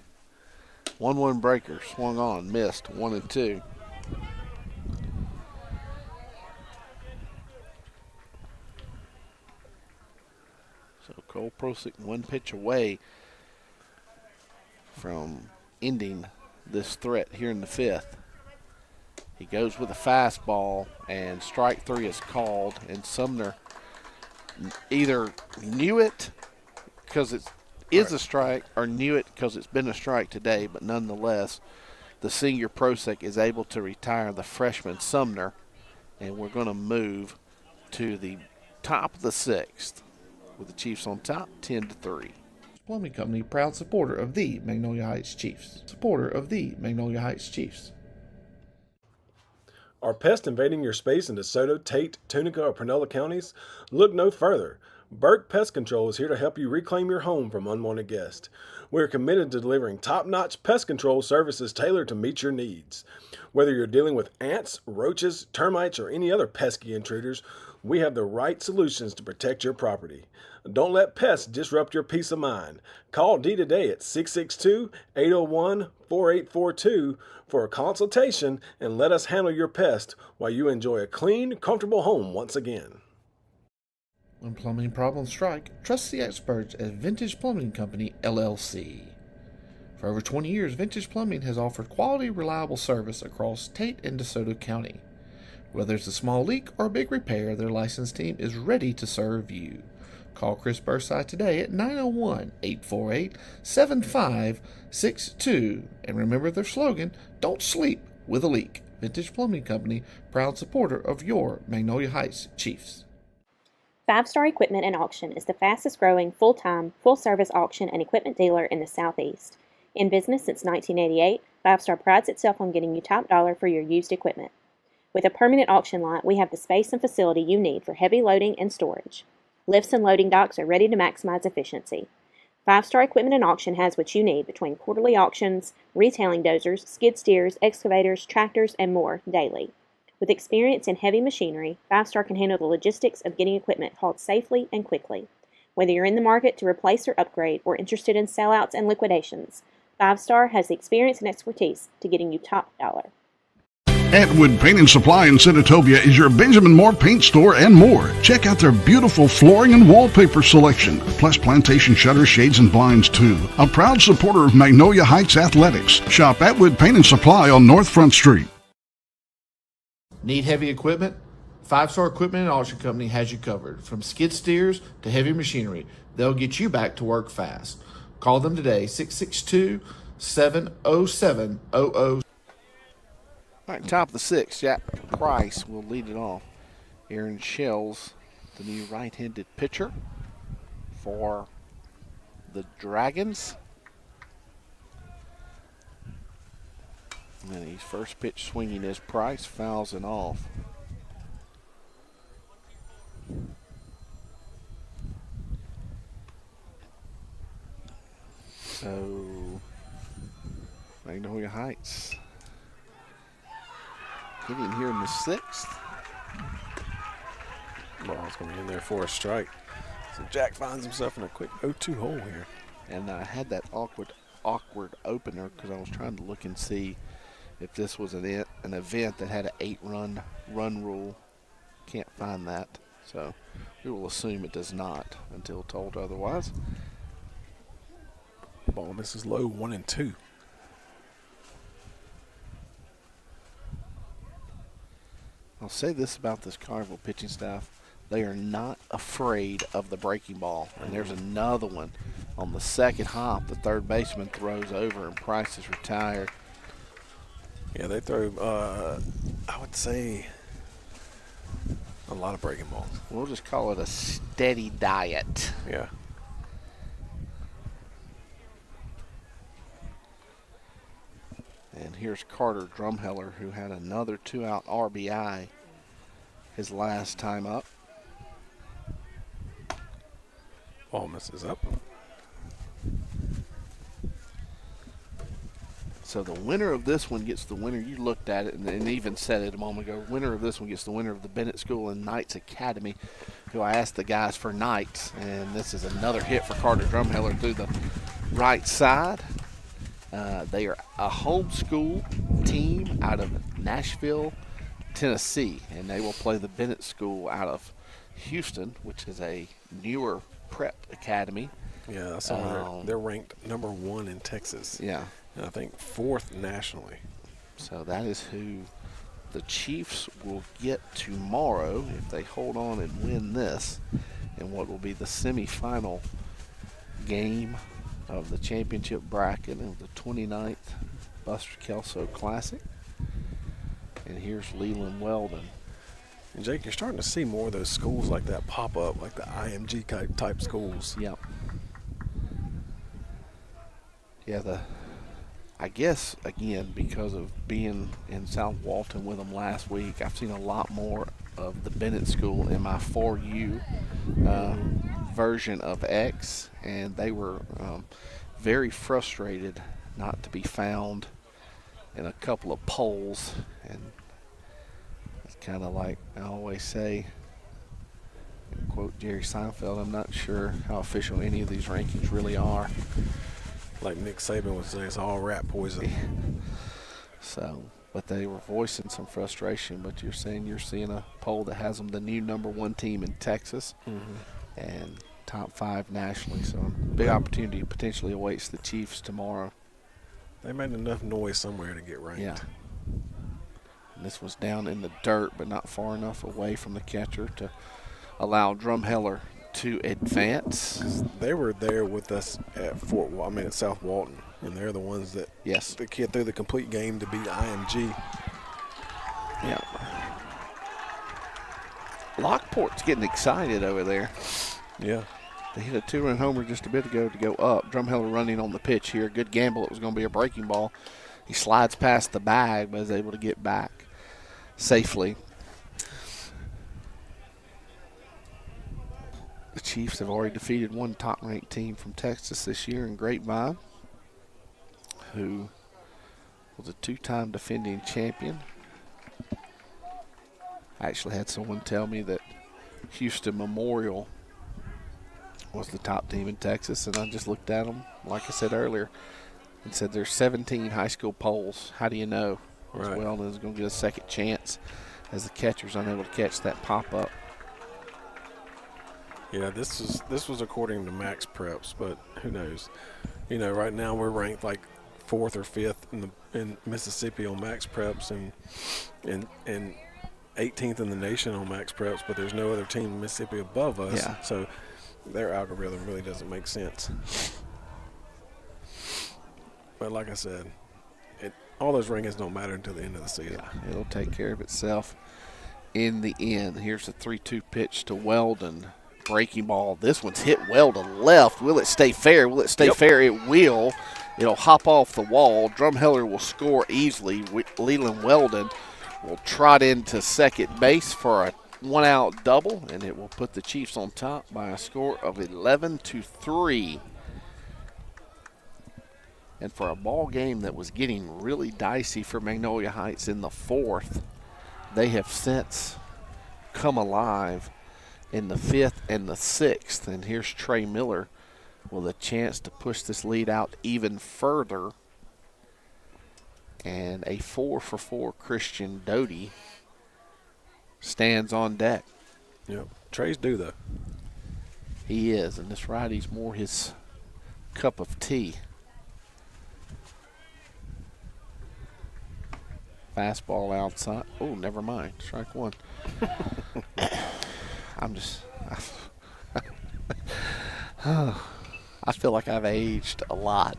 S1: 1-1 breaker, swung on, missed, 1-2. So Cole Prosick 1 pitch away from ending this threat here in the 5th. He goes with a fastball, and strike 3 is called, and Sumner either knew it because it is a strike or knew it because it's been a strike today, but nonetheless, the senior Prosick is able to retire the freshman Sumner, and we're going to move to the top of the 6th with the Chiefs on top 10-3.
S14: Plumbing Company, proud supporter of the Magnolia Heights Chiefs. Supporter of the Magnolia Heights Chiefs.
S2: Are pests invading your space in DeSoto, Tate, Tunica, or Pinella counties? Look no further. Burke Pest Control is here to help you reclaim your home from unwanted guests. We are committed to delivering top-notch pest control services tailored to meet your needs. Whether you're dealing with ants, roaches, termites, or any other pesky intruders, we have the right solutions to protect your property. Don't let pests disrupt your peace of mind. Call Dee today at 662-801-4842 for a consultation and let us handle your pest while you enjoy a clean, comfortable home once again.
S14: When plumbing problems strike, trust the experts at Vintage Plumbing Company, LLC. For over 20 years, Vintage Plumbing has offered quality, reliable service across Tate and DeSoto County. Whether it's a small leak or a big repair, their licensed team is ready to serve you. Call Chris Burside today at 901-848-7562. And remember their slogan, don't sleep with a leak. Vintage Plumbing Company, proud supporter of your Magnolia Heights Chiefs.
S12: 5 Star Equipment and Auction is the fastest growing full-time, full-service auction and equipment dealer in the Southeast. In business since 1988, 5 Star prides itself on getting you top dollar for your used equipment. With a permanent auction lot, we have the space and facility you need for heavy loading and storage. Lifts and loading docks are ready to maximize efficiency. 5 Star Equipment and Auction has what you need between quarterly auctions, retailing dozers, skid steers, excavators, tractors, and more daily. With experience in heavy machinery, 5 Star can handle the logistics of getting equipment hauled safely and quickly. Whether you're in the market to replace or upgrade or interested in sellouts and liquidations, 5 Star has the experience and expertise to getting you top dollar.
S13: Atwood Paint and Supply in Senatobia is your Benjamin Moore paint store and more. Check out their beautiful flooring and wallpaper selection, plus plantation shutters, shades, and blinds too. A proud supporter of Magnolia Heights Athletics. Shop Atwood Paint and Supply on North Front Street.
S14: Need heavy equipment? 5 Star Equipment and Auction Company has you covered. From skid steers to heavy machinery, they'll get you back to work fast. Call them today, 662-707-00.
S1: All right, top of the 6th, Jack Price will lead it off. Aaron Shells, the new right-handed pitcher for the Dragons. And his first pitch swinging is Price, fouls it off. So, Magnolia Heights hitting here in the 6th.
S2: Ball's going to be in there for a strike. So Jack finds himself in a quick 0-2 hole here.
S1: And I had that awkward opener because I was trying to look and see if this was an event that had an 8-run rule. Can't find that. So we will assume it does not until told otherwise.
S2: Ball misses low, 1-2.
S1: I'll say this about this Collierville pitching staff. They are not afraid of the breaking ball. And there's another one on the second hop. The third baseman throws over and Price is retired.
S2: Yeah, they throw, I would say, a lot of breaking balls.
S1: We'll just call it a steady diet.
S2: Yeah.
S1: And here's Carter Drumheller, who had another 2-out RBI his last time up.
S2: Ball misses up.
S1: So the winner of this one gets the winner. You looked at it and even said it a moment ago. Winner of this one gets the winner of the Bennett School and Knights Academy, who I asked the guys for Knights. And this is another hit for Carter Drumheller through the right side. They are a homeschool team out of Nashville, Tennessee, and they will play the Bennett School out of Houston, which is a newer prep academy.
S2: Yeah, I saw they're ranked number 1 in Texas.
S1: Yeah.
S2: And I think 4th nationally.
S1: So that is who the Chiefs will get tomorrow if they hold on and win this in what will be the semifinal game of the championship bracket of the 29th Buster Kelso Classic. And here's Leland Weldon
S2: And Jake, you're starting to see more of those schools like that pop up, like the IMG type schools.
S1: Yep. Yeah, I guess, again, because of being in South Walton with them last week, I've seen a lot more of the Bennett School in my 4U version of X, and they were very frustrated not to be found in a couple of polls. And it's kind of like I always say, quote Jerry Seinfeld, I'm not sure how official any of these rankings really are.
S2: Like Nick Saban would say, it's all rat poison.
S1: So, but they were voicing some frustration. But you're seeing a poll that has them the new #1 team in Texas and top 5 nationally. So, big opportunity potentially awaits the Chiefs tomorrow.
S2: They made enough noise somewhere to get ranked.
S1: Yeah. And this was down in the dirt, but not far enough away from the catcher to allow Drumheller to advance.
S2: They were there with us at at South Walton, and they're the ones that the kid threw the complete game to beat IMG.
S1: Yeah. Lockport's getting excited over there.
S2: Yeah.
S1: They hit a 2-run homer just a bit ago to go up. Drumheller running on the pitch here. Good gamble. It was going to be a breaking ball. He slides past the bag, but is able to get back safely. The Chiefs have already defeated one top-ranked team from Texas this year in Grapevine, who was a 2-time defending champion. I actually had someone tell me that Houston Memorial was the top team in Texas, and I just looked at them, like I said earlier, and said there's 17 high school polls. How do you know?
S2: Right.
S1: As well as going to get a second chance as the catcher's unable to catch that pop-up.
S2: Yeah, this was according to Max Preps, but who knows? You know, right now we're ranked like 4th or 5th in Mississippi on Max Preps and 18th in the nation on Max Preps, but there's no other team in Mississippi above us.
S1: Yeah.
S2: So their algorithm really doesn't make sense. But like I said, all those rankings don't matter until the end of the season.
S1: Yeah, it'll take care of itself in the end. Here's a 3-2 pitch to Weldon. Breaking ball. This one's hit well to left. Will it stay fair? Will it stay fair? It will. It'll hop off the wall. Drumheller will score easily. Leland Weldon will trot into second base for a 1-out double, and it will put the Chiefs on top by a score of 11-3. And for a ball game that was getting really dicey for Magnolia Heights in the 4th, they have since come alive in the 5th and the 6th. And here's Trey Miller with a chance to push this lead out even further. And a 4-for-4 Christian Doty stands on deck.
S2: Yep. Trey's due, though.
S1: He is, and this righty's more his cup of tea. Fastball outside. Oh, never mind. Strike one. I feel like I've aged a lot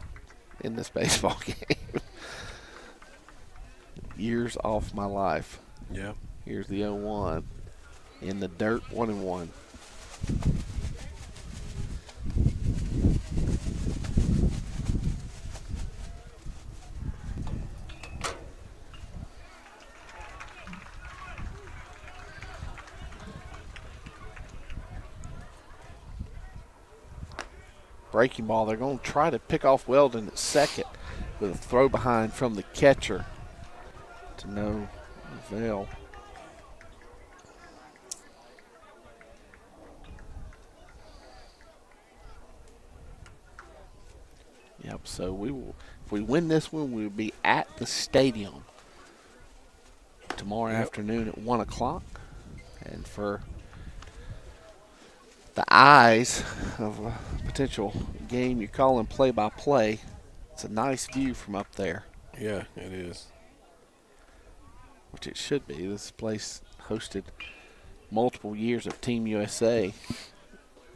S1: in this baseball game. Years off my life.
S2: Yeah.
S1: Here's the 0-1. In the dirt, 1-1. Breaking ball. They're going to try to pick off Weldon at second with a throw behind from the catcher to no avail. Yep, so we will, if we win this one, we will be at the stadium tomorrow afternoon at 1 o'clock. And for the eyes of a potential game you're calling play-by-play, it's a nice view from up there.
S2: Yeah, it is.
S1: Which it should be. This place hosted multiple years of Team USA.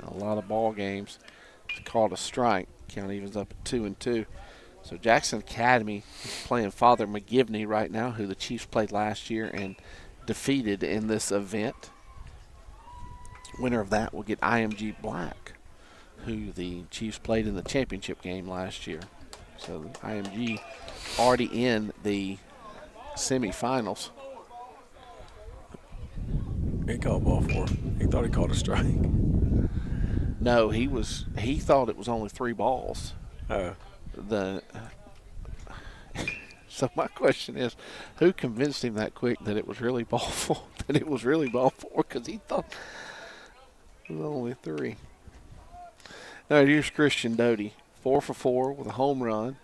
S1: A lot of ball games. It's called a strike. Count evens up at 2-2. So Jackson Academy is playing Father McGivney right now, who the Chiefs played last year, and defeated in this event. Winner of that will get IMG Black, who the Chiefs played in the championship game last year. So IMG already in the semifinals.
S2: He called ball 4. He thought he called a strike.
S1: No, he thought it was only 3 balls. So my question is, who convinced him that quick that it was really ball 4? That it was really ball 4, because he thought it was only 3. Now here's Christian Doty, 4 for 4 with a home run,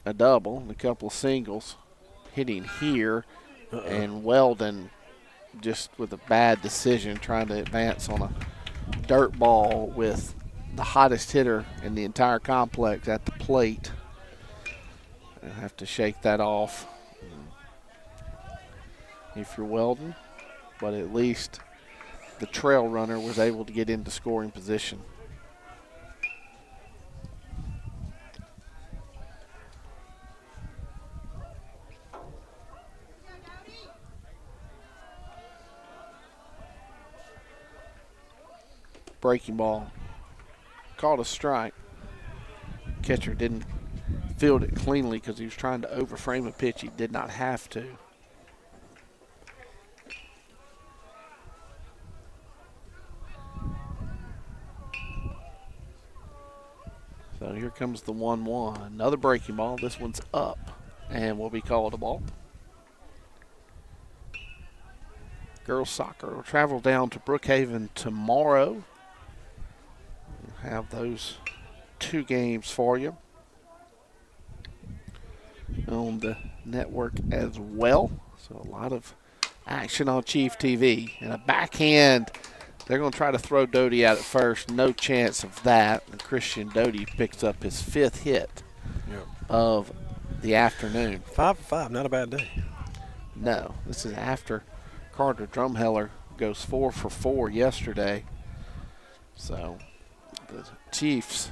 S1: a double, and a couple of singles, hitting here, and Weldon just with a bad decision trying to advance on a dirt ball with the hottest hitter in the entire complex at the plate. I have to shake that off if you're Weldon, but at least the trail runner was able to get into scoring position. Breaking ball, called a strike. Catcher didn't field it cleanly because he was trying to overframe a pitch he did not have to. So here comes the 1-1. Another breaking ball. This one's up and will be called a ball. Girls soccer will travel down to Brookhaven tomorrow. We'll have those 2 games for you on the network as well. So a lot of action on Chief TV. And a backhand. They're going to try to throw Doty out at first. No chance of that. And Christian Doty picks up his 5th hit of the afternoon.
S2: 5 for 5, not a bad day.
S1: No, this is after Carter Drumheller goes 4 for 4 yesterday. So the Chiefs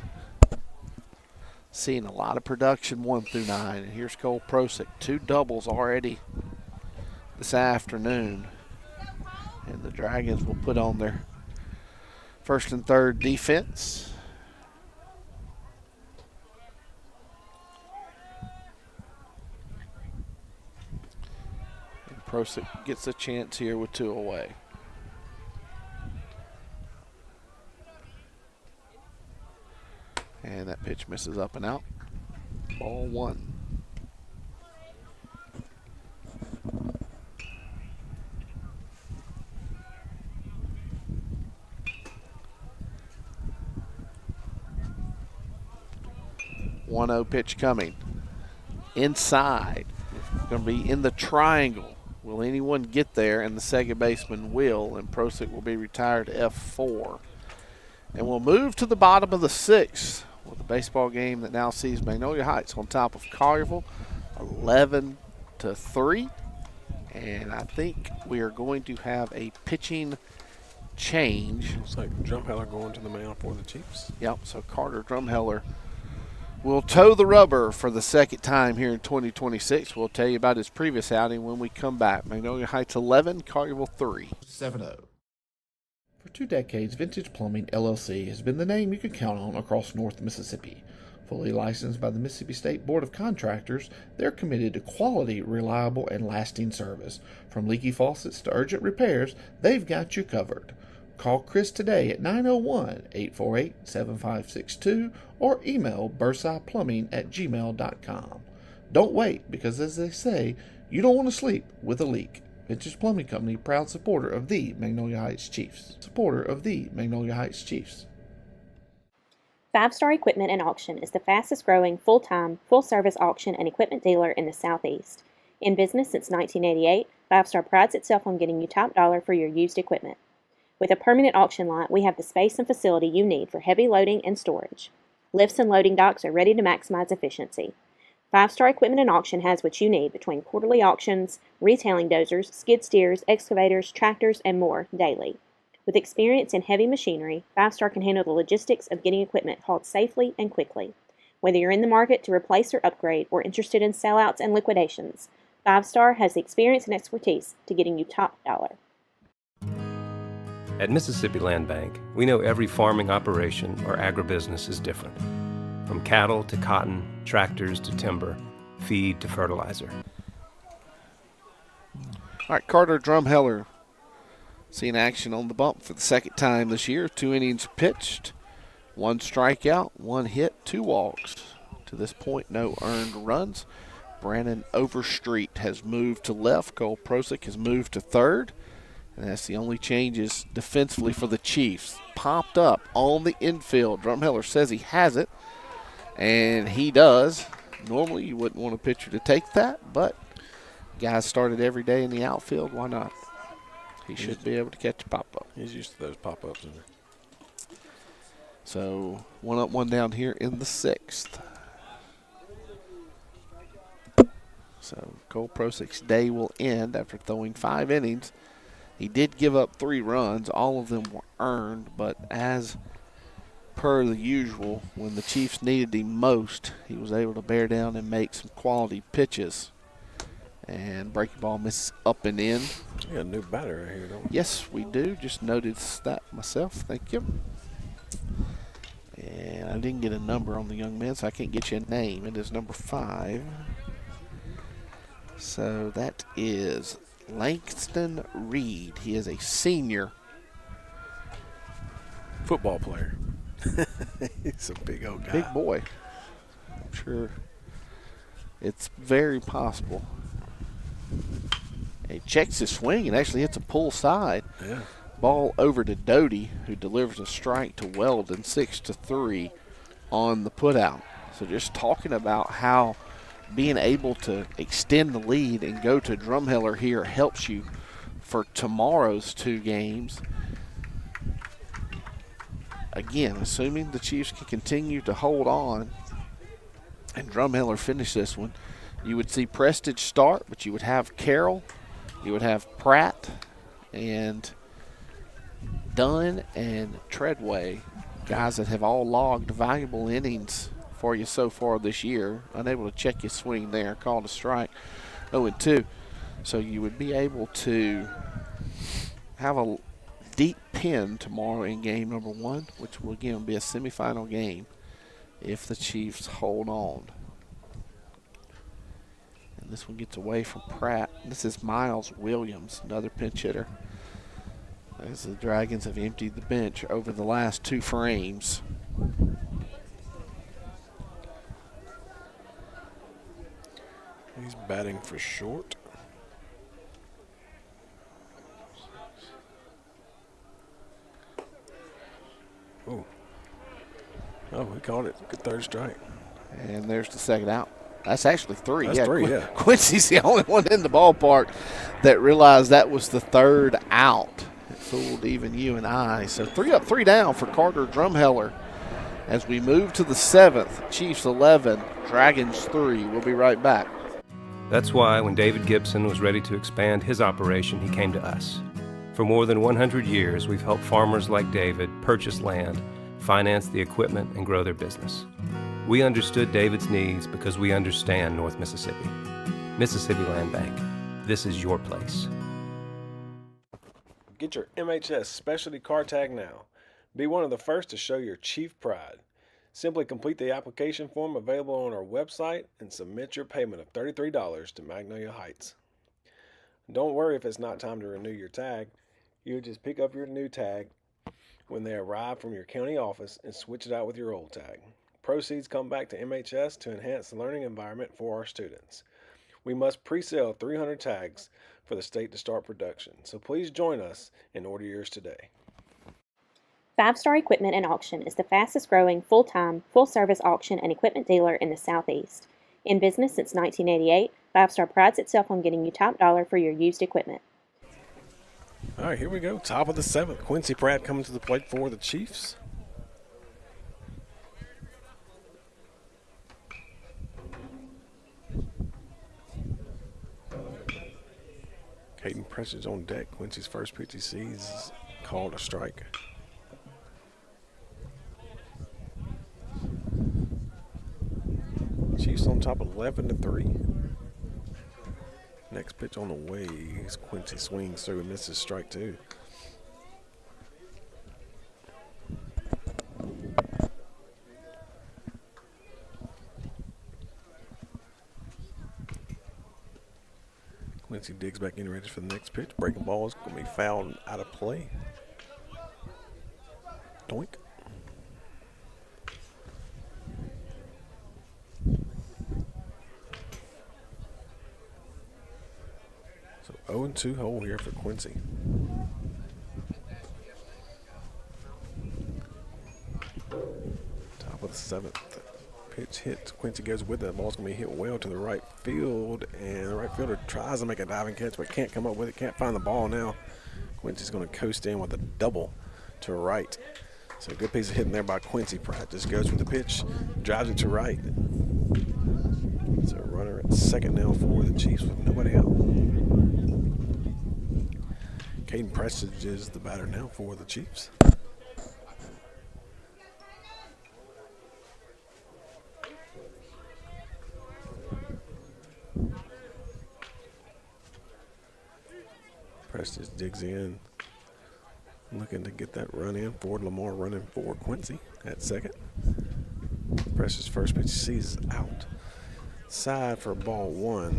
S1: seeing a lot of production 1 through 9. And here's Cole Prosick, 2 doubles already this afternoon. And the Dragons will put on their 1st and 3rd defense. And Prosick gets a chance here with 2 away. And that pitch misses up and out. Ball 1. One-0 pitch coming. Inside. Going to be in the triangle. Will anyone get there? And the second baseman will. And Prosick will be retired to F4. And we'll move to the bottom of the 6th with a baseball game that now sees Magnolia Heights on top of Collierville 11-3. And I think we are going to have a pitching change.
S2: Looks like Drumheller going to the mound for the Chiefs.
S1: Yep, so Carter Drumheller will toe the rubber for the 2nd time here in 2026. We'll tell you about his previous outing when we come back. Magnolia Heights 11, Collierville 3.
S14: 7-0. For 2 decades, Vintage Plumbing, LLC has been the name you can count on across North Mississippi. Fully licensed by the Mississippi State Board of Contractors, they're committed to quality, reliable, and lasting service. From leaky faucets to urgent repairs, they've got you covered. Call Chris today at 901-848-7562 or email bursiplumbing@gmail.com. Don't wait, because as they say, you don't want to sleep with a leak. Vintage Plumbing Company, proud supporter of the Magnolia Heights Chiefs. Supporter of the Magnolia Heights Chiefs.
S12: 5-Star Equipment and Auction is the fastest growing full-time, full-service auction and equipment dealer in the Southeast. In business since 1988, 5-Star prides itself on getting you top dollar for your used equipment. With a permanent auction lot, we have the space and facility you need for heavy loading and storage. Lifts and loading docks are ready to maximize efficiency. 5-Star Equipment and Auction has what you need between quarterly auctions, retailing dozers, skid steers, excavators, tractors, and more daily. With experience in heavy machinery, 5-Star can handle the logistics of getting equipment hauled safely and quickly. Whether you're in the market to replace or upgrade or interested in sellouts and liquidations, 5 Star has the experience and expertise to getting you top dollar.
S4: At Mississippi Land Bank, we know every farming operation or agribusiness is different. From cattle to cotton, tractors to timber, feed to fertilizer.
S1: All right, Carter Drumheller seeing action on the bump for the second time this year. 2 innings pitched, 1 strikeout, 1 hit, 2 walks. To this point, no earned runs. Brandon Overstreet has moved to left. Cole Prosick has moved to third. And that's the only changes defensively for the Chiefs. Popped up on the infield. Drumheller says he has it, and he does. Normally you wouldn't want a pitcher to take that, but guys started every day in the outfield. Why not? He should be able to catch a pop-up.
S2: He's used to those pop-ups, isn't he?
S1: So 1 up, 1 down here in the 6th. So Cole Prosick's day will end after throwing 5 innings. He did give up 3 runs. All of them were earned, but as per the usual, when the Chiefs needed him most, he was able to bear down and make some quality pitches. And breaking ball misses up and in.
S2: We got a new batter right here, don't we?
S1: Yes, we do. Just noticed that myself. Thank you. And I didn't get a number on the young man, so I can't get you a name. It is number 5. So that is Langston Reed. He is a senior
S2: football player. He's a big old guy.
S1: Big boy. I'm sure it's very possible. He checks his swing and actually hits a pull side.
S2: Yeah.
S1: Ball over to Doty, who delivers a strike to Weldon, 6-3 on the putout. So just talking about how being able to extend the lead and go to Drumheller here helps you for tomorrow's 2 games. Again, assuming the Chiefs can continue to hold on and Drumheller finish this one, you would see Prestige start, but you would have Carroll, you would have Pratt, and Dunn and Treadway, guys that have all logged valuable innings for you so far this year. Unable to check your swing there, called a strike, 0-2. So you would be able to have a deep pin tomorrow in game number 1, which will again be a semifinal game if the Chiefs hold on. And this one gets away from Pratt. This is Miles Williams, another pinch hitter, as the Dragons have emptied the bench over the last 2 frames.
S2: He's batting for short. Oh, he called it. Good 3rd strike.
S1: And there's the 2nd out. That's actually 3.
S2: That's 3, yeah.
S1: Quincy's the only one in the ballpark that realized that was the 3rd out. It fooled even you and I. So 3 up, 3 down for Carter Drumheller as we move to the 7th. Chiefs 11, Dragons 3. We'll be right back.
S4: That's why when David Gibson was ready to expand his operation, he came to us. For more than 100 years, we've helped farmers like David purchase land, finance the equipment, and grow their business. We understood David's needs because we understand North Mississippi. Mississippi Land Bank. This is your place.
S2: Get your MHS specialty car tag now. Be one of the first to show your Chief pride. Simply complete the application form available on our website and submit your payment of $33 to Magnolia Heights. Don't worry if it's not time to renew your tag. You just pick up your new tag when they arrive from your county office and switch it out with your old tag. Proceeds come back to MHS to enhance the learning environment for our students. We must pre-sale 300 tags for the state to start production, so please join us and order yours today.
S12: 5 Star Equipment and Auction is the fastest growing full-time, full-service auction and equipment dealer in the Southeast. In business since 1988, 5 Star prides itself on getting you top dollar for your used equipment.
S2: All right, here we go. Top of the 7th. Quincy Pratt coming to the plate for the Chiefs. Caden Preston's on deck. Quincy's first pitch he sees is called a strike. Chiefs on top 11-3. Next pitch on the way. Quincy swings through and misses strike 2. Quincy digs back in, ready for the next pitch. Breaking ball is going to be fouled out of play. Doink. So 0-2 hole here for Quincy. Top of the 7th. Pitch hits. Quincy goes with it. The ball's going to be hit well to the right field, and the right fielder tries to make a diving catch but can't come up with it, can't find the ball now. Quincy's going to coast in with a double to right. So a good piece of hitting there by Quincy. Pratt just goes with the pitch, drives it to right. So a runner at second now for the Chiefs with nobody out. Caden Prestige is the batter now for the Chiefs. Prestige digs in, looking to get that run in. Ford Lamar running for Quincy at second. Prestige's first pitch sees out. Side for ball 1.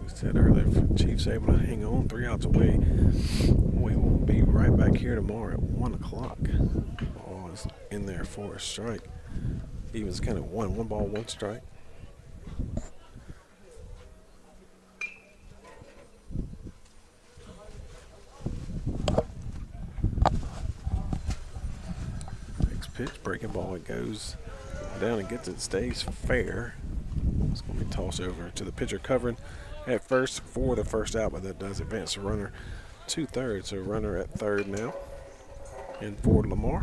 S2: We said earlier, Chiefs able to hang on 3 outs away. We will be right back here tomorrow at 1 o'clock. Ball is in there for a strike. Evens kind of one ball, 1 strike. Next pitch, breaking ball, it goes down and gets it, stays fair. It's going to be tossed over to the pitcher covering at first for the first out, but that does advance the runner to third. So runner at third now. And Ford Lamar.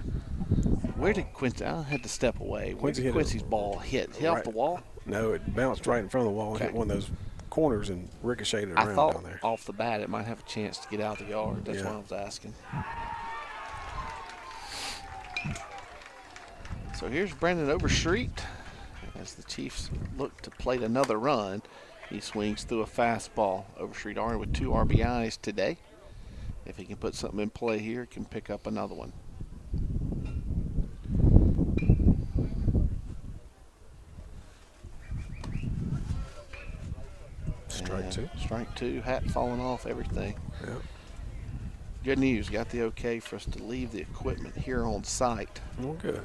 S1: Where did Quincy? I had to step away. Where did Quincy's ball hit? Hit off the wall?
S2: No, it bounced right in front of the wall and hit one of those corners and ricocheted around
S1: I thought
S2: down there.
S1: off the bat it might have a chance to get out of the yard. That's why I was asking. So here's Brandon Overstreet as the Chiefs look to plate another run. He swings through a fastball. Overstreet already with 2 RBIs today. If he can put something in play here, he can pick up another one.
S2: Strike 2.
S1: Strike 2, hat falling off, everything.
S2: Yeah.
S1: Good news, got the okay for us to leave the equipment here on site.
S2: Oh, good.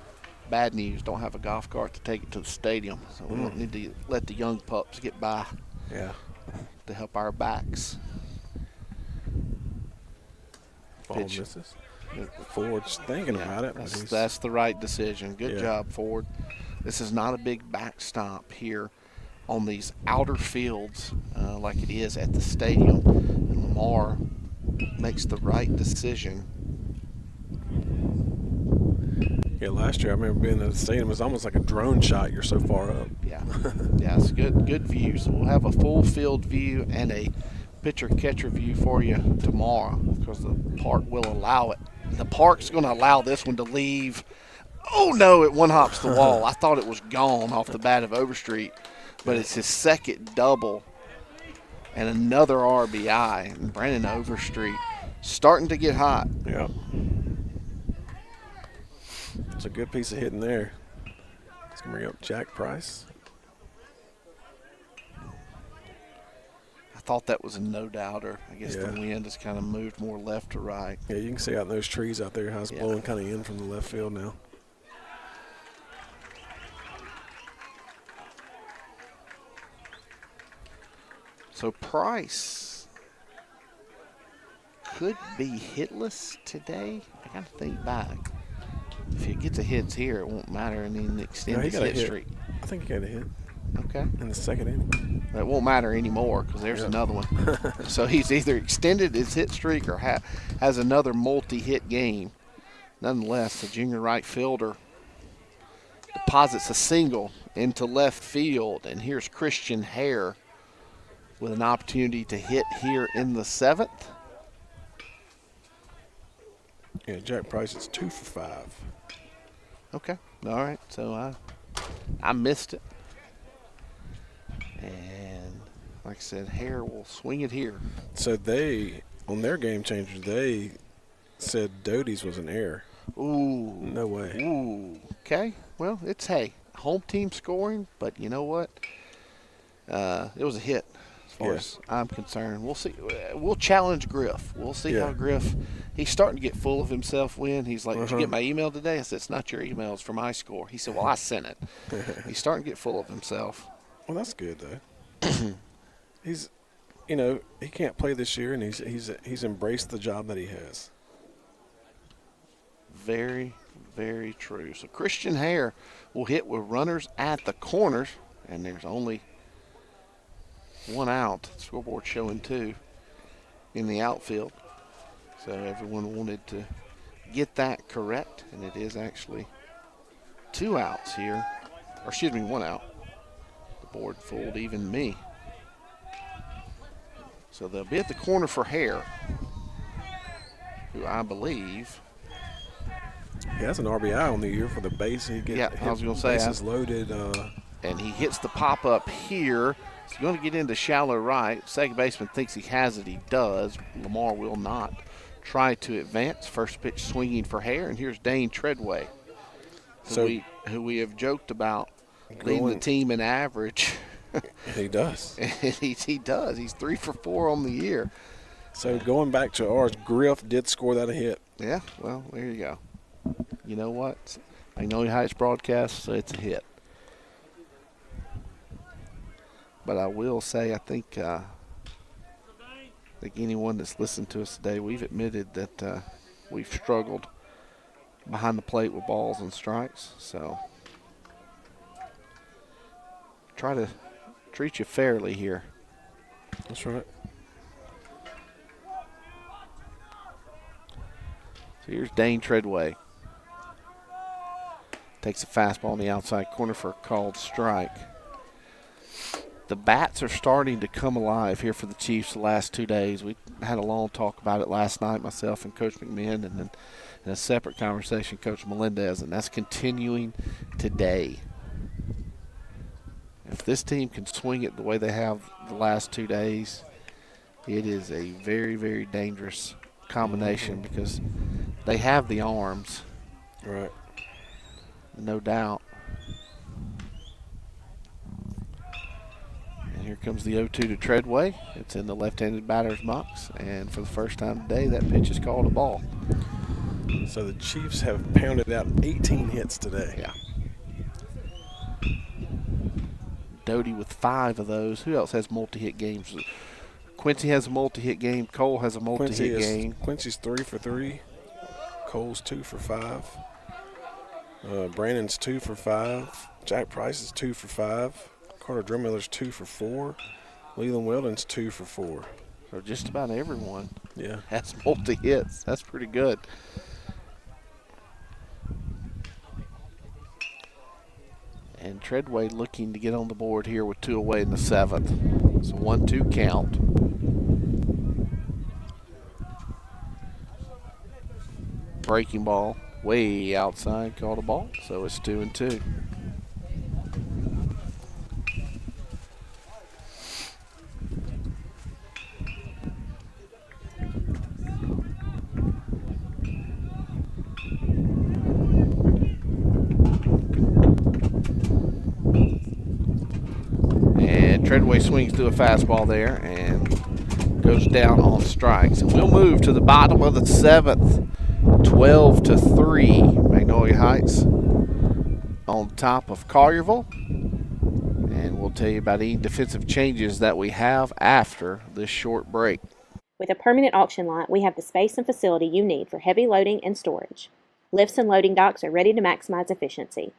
S1: Bad news, don't have a golf cart to take it to the stadium. So we don't need to let the young pups get by.
S2: Yeah.
S1: To help our backs.
S2: Ball misses. Ford's thinking about it.
S1: That's the right decision. Good job, Ford. This is not a big backstop here on these outer fields like it is at the stadium. And Lamar makes the right decision.
S2: Yeah, last year I remember being at the stadium. It was almost like a drone shot. You're so far up.
S1: Yeah, yeah, it's good view. So we'll have a full field view and a pitcher-catcher view for you tomorrow because the park will allow it. The park's going to allow this one to leave. Oh, no, it one-hops the wall. I thought it was gone off the bat of Overstreet, but it's his second double and another RBI. And Brandon Overstreet starting to get hot.
S2: Yeah. It's a good piece of hitting there. It's going to bring up Jack Price.
S1: I thought that was a no-doubter. I guess the wind has kind of moved more left to right.
S2: Yeah, you can see out in those trees out there how it's blowing kind of in from the left field now.
S1: So Price could be hitless today. I got to think back. If he gets a hits here, it won't matter in the extended hit streak.
S2: I think he got a hit.
S1: Okay.
S2: In the second inning.
S1: That won't matter anymore because there's another one. So he's either extended his hit streak or has another multi-hit game. Nonetheless, the junior right fielder deposits a single into left field, and here's Christian Hare with an opportunity to hit here in the 7th.
S2: Yeah, Jack Price is 2 for 5.
S1: Okay. All right. So I missed it. And like I said, Hare will swing it here.
S2: So they, on their game changers, they said Doty's was an error.
S1: Ooh.
S2: No way.
S1: Ooh. Okay. Well, it's, hey, home team scoring, but you know what? It was a hit as far as I'm concerned. We'll see. We'll challenge Griff. We'll see how Griff, he's starting to get full of himself when he's like, did you get my email today? I said, it's not your email. It's from iScore. He said, well, I sent it. He's starting to get full of himself.
S2: Well, that's good, though. He's, you know, he can't play this year, and he's embraced the job that he has.
S1: Very, very true. So Christian Hare will hit with runners at the corners, and there's only one out. Scoreboard showing 2 in the outfield. So everyone wanted to get that correct, and it is actually 2 outs here. Or excuse me, 1 out. The board fooled even me. So they'll be at the corner for Hare, who I believe.
S2: He has an RBI on the year for the base. He
S1: I was going to say.
S2: Bases loaded.
S1: And he hits the pop-up here. He's going to get into shallow right. Second baseman thinks he has it. He does. Lamar will not try to advance. First pitch swinging for Hare. And here's Dane Treadway, who we have joked about leading the team in average.
S2: He does.
S1: he does. He's 3 for 4 on the year.
S2: So going back to ours, Griff did score that hit.
S1: Yeah, well, there you go. You know what? Magnolia Heights broadcast, so it's a hit. But I will say, I think anyone that's listened to us today, we've admitted that we've struggled behind the plate with balls and strikes. So try to treat you fairly here.
S2: That's right.
S1: So here's Dane Treadway. Takes a fastball in the outside corner for a called strike. The bats are starting to come alive here for the Chiefs the last 2 days. We had a long talk about it last night, myself and Coach McMahon, and then in a separate conversation, Coach Melendez, and that's continuing today. If this team can swing it the way they have the last 2 days, it is a very, very dangerous combination because they have the arms.
S2: Right.
S1: No doubt. And here comes the 0-2 to Treadway. It's in the left-handed batter's box, and for the first time today, that pitch is called a ball.
S2: So the Chiefs have pounded out 18 hits today.
S1: Yeah. Doty with 5 of those. Who else has multi-hit games? Quincy has a multi-hit game. Cole has a multi-hit game.
S2: Quincy's 3 for 3. Cole's 2 for 5. Brandon's 2 for 5. Jack Price is 2 for 5. Carter Drummiller's 2 for 4. Leland Weldon's 2 for 4.
S1: So just about everyone
S2: Yeah.
S1: has multi-hits. That's pretty good. And Treadway looking to get on the board here with 2 away in the 7th. It's a 1-2 count. Breaking ball way outside, called a ball. So it's 2-2. And Treadway swings through a fastball there and goes down on strikes. And we'll move to the bottom of the 7th. 12-3, Magnolia Heights on top of Collierville. And we'll tell you about any defensive changes that we have after this short break.
S12: With a permanent auction lot, we have the space and facility you need for heavy loading and storage. Lifts and loading docks are ready to maximize efficiency.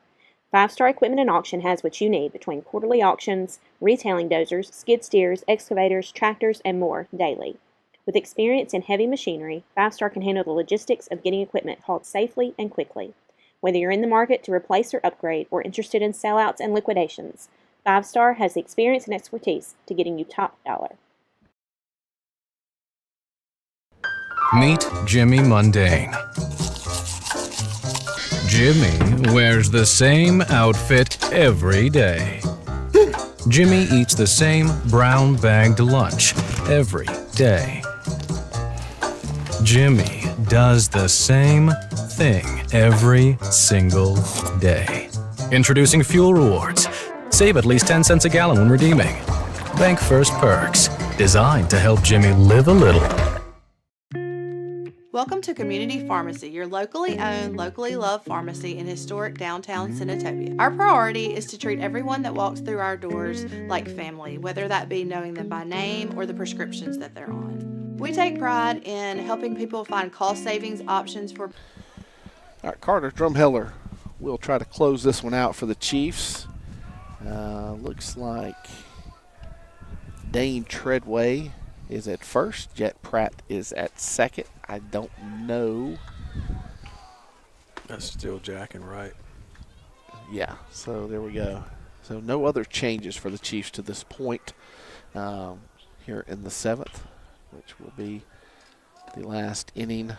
S12: 5-Star Equipment and Auction has what you need between quarterly auctions, retailing dozers, skid steers, excavators, tractors, and more daily. With experience in heavy machinery, 5-Star can handle the logistics of getting equipment hauled safely and quickly. Whether you're in the market to replace or upgrade or interested in sellouts and liquidations, 5-Star has the experience and expertise to getting you top dollar.
S3: Meet Jimmy Mundane. Jimmy wears the same outfit every day. Jimmy eats the same brown-bagged lunch every day. Jimmy does the same thing every single day. Introducing Fuel Rewards. Save at least 10 cents a gallon when redeeming. Bank First Perks, designed to help Jimmy live a little.
S15: Welcome to Community Pharmacy, your locally owned, locally loved pharmacy in historic downtown Senatobia. Our priority is to treat everyone that walks through our doors like family, whether that be knowing them by name or the prescriptions that they're on. We take pride in helping people find cost savings options for...
S1: All right, Carter Drumheller will try to close this one out for the Chiefs. Looks like Dane Treadway is at first. Jet Pratt is at second. I don't know.
S2: That's still Jack and right.
S1: Yeah, so there we go. So no other changes for the Chiefs to this point here in the 7th, which will be the last inning,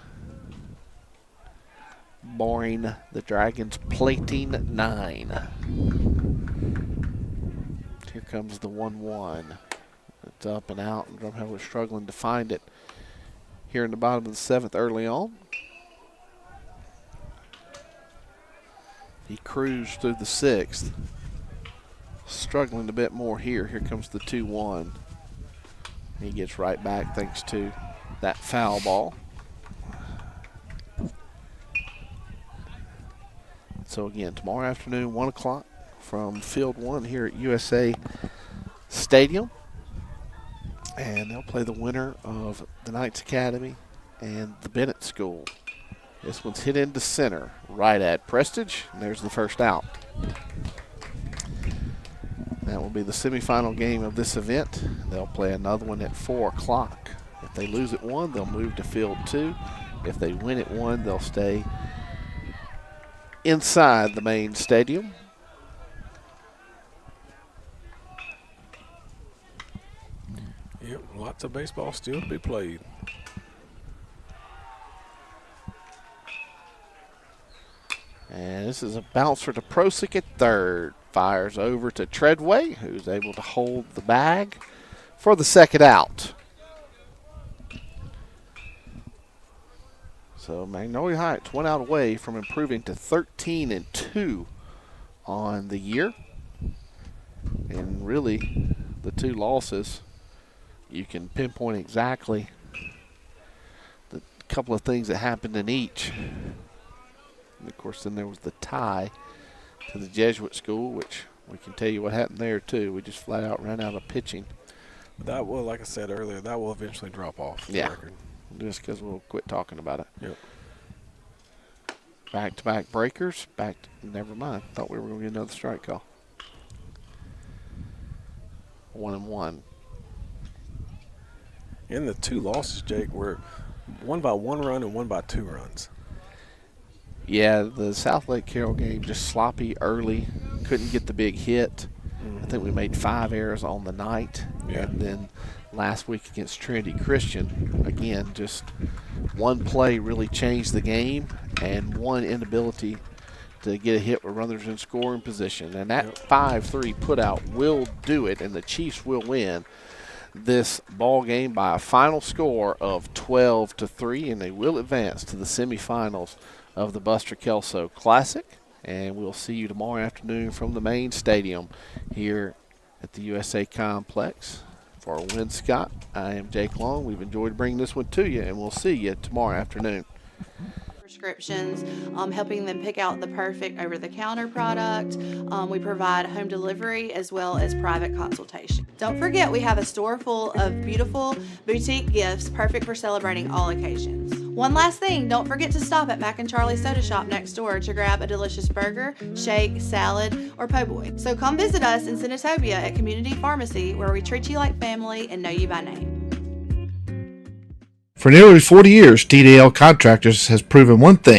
S1: barring the Dragons plating 9. Here comes the 1-1. It's up and out, and Drumheller struggling to find it here in the bottom of the 7th early on. He cruised through the 6th, struggling a bit more here. Here comes the 2-1. He gets right back thanks to that foul ball. So again, tomorrow afternoon, 1 o'clock from Field 1 here at USA Stadium. And they'll play the winner of the Knights Academy and the Bennett School. This one's hit into center, right at Prestige, and there's the first out. That will be the semifinal game of this event. They'll play another one at 4 o'clock. If they lose at 1, they'll move to Field 2. If they win at 1, they'll stay inside the main stadium.
S2: Yep, lots of baseball still to be played.
S1: And this is a bouncer to Prosick at third. Fires over to Treadway, who's able to hold the bag for the second out. So Magnolia Heights 1 out away from improving to 13-2 on the year. And really, the 2 losses, you can pinpoint exactly the couple of things that happened in each. And of course, then there was the tie to the Jesuit school, which we can tell you what happened there too. We just flat out ran out of pitching.
S2: That will, like I said earlier, that will eventually drop off the record.
S1: Just because we'll quit talking about it.
S2: Yep.
S1: Back-to-back breakers. Never mind. Thought we were going to get another strike call. 1-1.
S2: And the 2 losses, Jake, were one by 1 run and one by 2 runs.
S1: Yeah, the South Lake Carroll game just sloppy early. Couldn't get the big hit. I think we made 5 errors on the night.
S2: Yeah.
S1: And then last week against Trinity Christian, again, just one play really changed the game and one inability to get a hit with runners in scoring position. And that 5-3 putout will do it, and the Chiefs will win this ball game by a final score of 12-3, and they will advance to the semifinals of the Buster Kelso Classic. And we'll see you tomorrow afternoon from the main stadium here at the USA Complex. For Win Scott, I am Jake Long. We've enjoyed bringing this one to you, and we'll see you tomorrow afternoon.
S15: Prescriptions, helping them pick out the perfect over-the-counter product. We provide home delivery as well as private consultation. Don't forget, we have a store full of beautiful boutique gifts perfect for celebrating all occasions. One last thing, don't forget to stop at Mac and Charlie's Soda Shop next door to grab a delicious burger, shake, salad, or po' boy. So come visit us in Senatobia at Community Pharmacy, where we treat you like family and know you by name.
S14: For nearly 40 years, TDL Contractors has proven one thing.